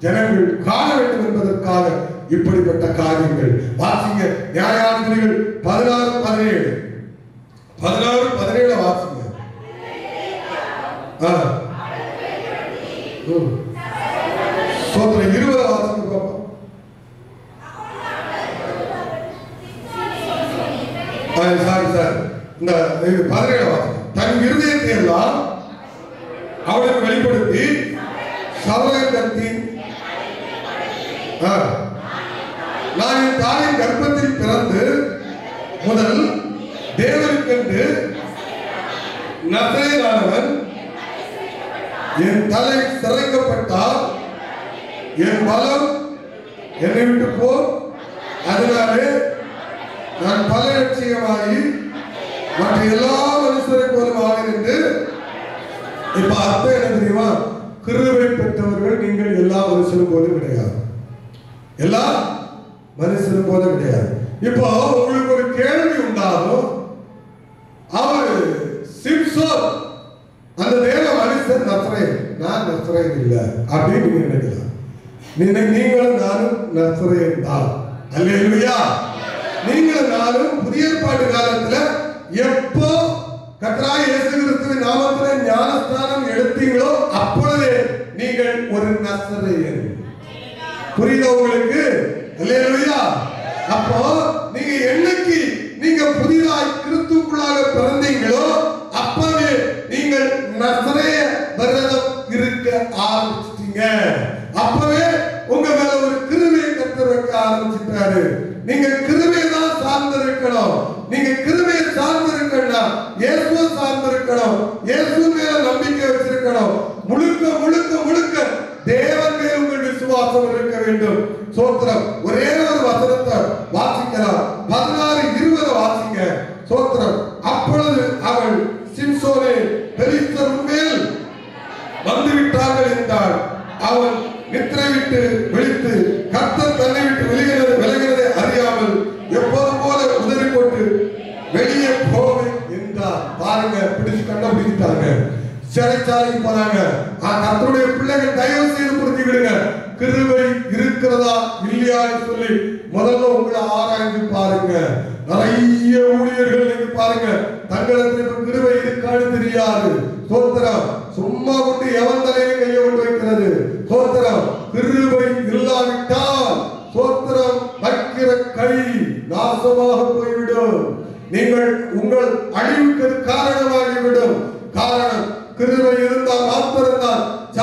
ஜனங்கள் காண வேண்டும் என்பதற்காக இப்படிப்பட்ட காரியங்கள். வாசிங்க நியாயாதிபதிகள் 16:17 16:17 வாசிங்க. சோதனை 20 வாசிங்க பாப்போம். சாரி இந்த 17 வாசிங்க. தன் இருதயத்தை எல்லாம் அவளுக்கு வெளிப்படுத்தி சவரகத்தின் நான் என் தாயின் கர்ப்பத்தில் பிறந்து முதல் தேவனுக்கென்று நசரேயனானவன் என் தலை சிரைக்கப்பட்டால் என் பலம் என்னை விட்டு போ, அதனாலே நான் பல லட்சியமாகி மற்ற எல்லா மனுஷரை போலும் ஆக என்று. இப்ப அர்த்தம் என்ன தெரியுமா? கிருபை பெற்றவர்கள் நீங்கள் எல்லா மனுஷனும் போலும் கிடையாது, எல்லா மனுஷனும் போல கிடையாது. இப்போ உங்களுக்கு ஒரு கேள்வி உண்டாகும், அவரு சிம்சோன் அந்த தேவ மனுஷன் நசரேயன், நான் நசரேயன் இல்ல அப்படின்னு நீங்க நினைக்கலாம். நீங்களும் நானும் நசரேயன் தான். அல்லேலூயா. நீங்களும் நானும் புதிய ஏற்பாட்டு காலத்துல எப்போ கர்த்தராகிய இயேசு கிறிஸ்துவின் நாமத்திலே ஞானஸ்நானம் எடுத்தீங்களோ அப்பொழுதே நீங்கள் ஒரு நசரேயன். புரியுதா உங்களுக்கு? அல்லேலூயா. அப்போ நீங்க என்னைக்கு நீங்க புதிதாய் கிறிஸ்துவுக்குள்ளாக பிறந்தீங்களோ அப்பவே நீங்கள் நசரேய விரதம் இருக்க ஆரம்பிச்சிட்டீங்க. அப்பவே உங்க மேல ஒரு கிருபையை கர்த்தர் வைக்க ஆரம்பிச்சிட்டாரு. நீங்க கிருபையை தான் சார்ந்து இருக்கணும். நீங்க கிருபையை சார்ந்து இருக்கணும், இயேசுவை சார்ந்து இருக்கணும், இயேசு மேல நம்பிக்கை வச்சிருக்கணும். முழுக்க முழுக்க முழுக்க தேவன் மேல் உங்கள் விசுவாசம் இருக்க வேண்டும். சோத்திரம். ஒரே ஒரு வசனத்தை வாசிக்கலாம். 16:20 வாசிங்க. சோத்திரம். அப்பொழுது அவள் சிம்சோனே, பெலிஸ்தர் மேல் வந்துவிட்டார்கள் என்றாள். அவன் நித்திரை விட்டு விழித்து கர்த்தர் தன்னை விட்டு விலகிறதை அறியாமல் எப்போதும் போல உதறி போட்டு வெளியே போவேன் என்றார். பாருங்க, பிடிச்சு கண்டுபிடிச்சிட்டாங்க, சிறைச்சாலைக்கு போனாங்க. கர்த்தருடைய பிள்ளைகள் தயவு செய்து புரிஞ்சு விடுங்க, கிருபை இருக்கிறதா இல்லையான்னு சொல்லி முதல்ல உங்களை ஆராய்ந்து பாருங்க. நிறைய ஊழியர்கள் நீங்க பாருங்க, தங்களுக்கு கிருபை இருக்கான்னு தெரியாது. சோத்திரம். சும்மா கொண்டு எவன் தலையில கையை கொண்டு வைக்கிறது. சோத்திரம். கிருபை இல்லாவிட்டால் சோத்திரம் வைக்கிற கை நாசமாக போய்விடும். நீங்கள் உங்கள் அழிவுக்கு காரணமாகிவிடும். காரணம், கிருபை இருந்தால் மாத்திரம்தான்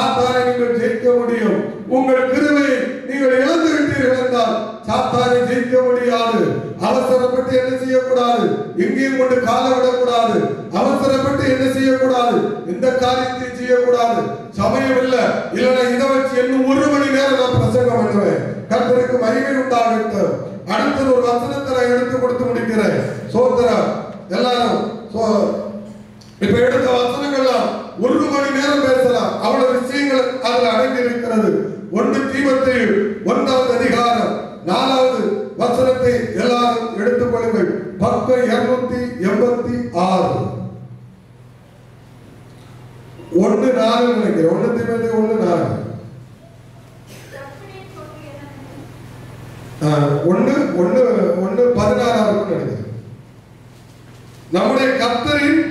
சாத்தானை நீங்கள் ஜெயிக்க முடியும். உங்கள் கிருபையை நீங்கள் இழந்து விட்டீர்கள் என்றால் சாத்தானை ஜெயிக்க முடியாது. அவசரப்பட்டு என்ன செய்யக்கூடாது, எங்கேயும் கொண்டு கால விடக்கூடாது. அவசரப்பட்டு என்ன செய்யக்கூடாது, எந்த காரியத்தையும் செய்யக்கூடாது. சமயம் இல்ல, இல்லைன்னா இதை வச்சு இன்னும் 1 மணி நேரம் நான் பிரசங்கம் பண்ணுவேன். கர்த்தருக்கு மகிமை உண்டாகட்டும். அடுத்தது ஒரு வசனத்தை நான் எடுத்து கொடுத்து முடிக்கிறேன். சோதரம் எல்லாரும் இப்ப எடுத்த வசனங்கள்லாம் 1 மணி நேரம் பேசலாம். அவ்வளவு விஷயங்கள் அதுல அடங்கி இருக்கிறது. 1 தீமோத்தேயு 1வது அதிகாரம் 4வது வசனத்தை எல்லாரும் எடுத்துக் கொள்ளுங்கள். பக்கம் 286 1:4 நினைக்கிறேன். 1 தீமோத்தேயு 1:4 1:16 நினைக்கிறேன். நம்முடைய கர்த்தரின்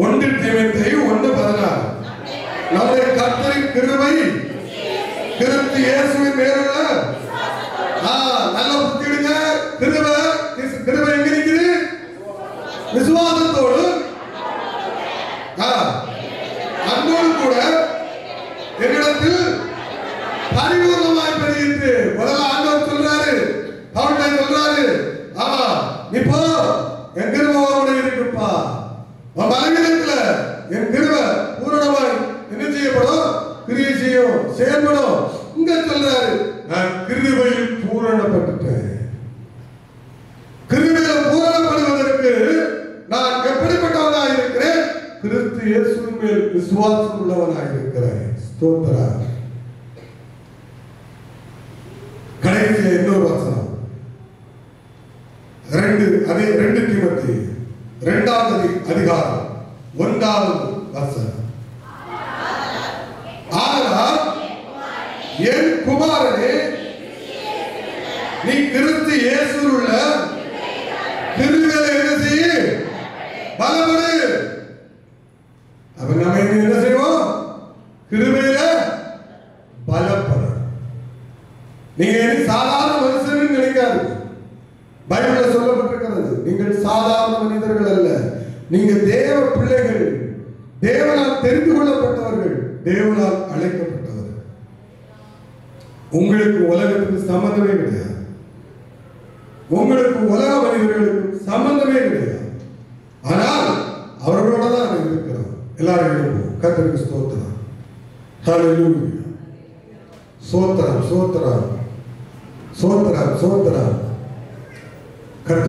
1 தீமோத்தேயு 1:16 நம்முடைய கர்த்தரின் கிருபை கிறிஸ்து இயேசுவின் மேலுள்ள நல்ல புத்திடுங்க. கிருபை எங்க இருக்குது? விசுவாசத்தோடு அன்போடு கூட என்னிடத்தில் பரிபூர்ணமாய் பெறுகிறது. முதல்ல ஆண்டவர் சொல்றாரு, அவர்கிட்ட சொல்றாரு, ஆமா நீ போ, என் கிருபையோட இருக்குப்பா. உன் பலவீனத்துல என் கிருபை பூரணமாய் என்ன செய்யப்படும், கிரியை செய்யும், செயல்படும். இங்க சொல்றாரு, நான் கிருபையில் பூரணப்பட்டுட்டேன். கிருபையில் பூரணப்படுவதற்கு நான் எப்படிப்பட்டவனாக இருக்கிறேன்? கிறிஸ்து இயேசுவின் மேல் விசுவாசம் உள்ளவனாக இருக்கிறேன். ஸ்தோத்திரம். கடைசியா இன்னொரு வசனம் 2 தீமோத்தேயு 2வது அதிகாரம் 1வது வசனம். ஆனால் என் குமாரனே, நீ கிறிஸ்து இயேசுவில் உள்ள கிருபையிலே என்ன செய்ய? பலப்படு. அப்ப நம்ம என்ன செய்வோம்? கிருபையில பலப்படும். நீங்க சாதாரண மனுஷன் நினைக்காது. பைபிள்ல சொல்லப்பட்டிருக்கிறது, நீங்கள் சாதாரண மனிதர்கள் அல்ல, நீங்க தேவ பிள்ளைகள், தேவனால் தெரிந்து கொள்ளப்பட்டவர்கள், தேவனால் அழைக்கப்பட்டவர்கள். உங்களுக்கு உலகத்துக்கு சம்பந்தமே கிடையாது. உங்களுக்கு உலக மனிதர்களுக்கு சம்பந்தமே கிடையாது. ஆனால் அவர்களோட தான் இருக்கிறோம். எல்லாரும் எழுப்போம். கர்த்தருக்கு ஸ்தோத்திரம். ஹல்லேலூயா. சோத்திரம் சோத்திரம் சோத்திரம் சோத்திரம்.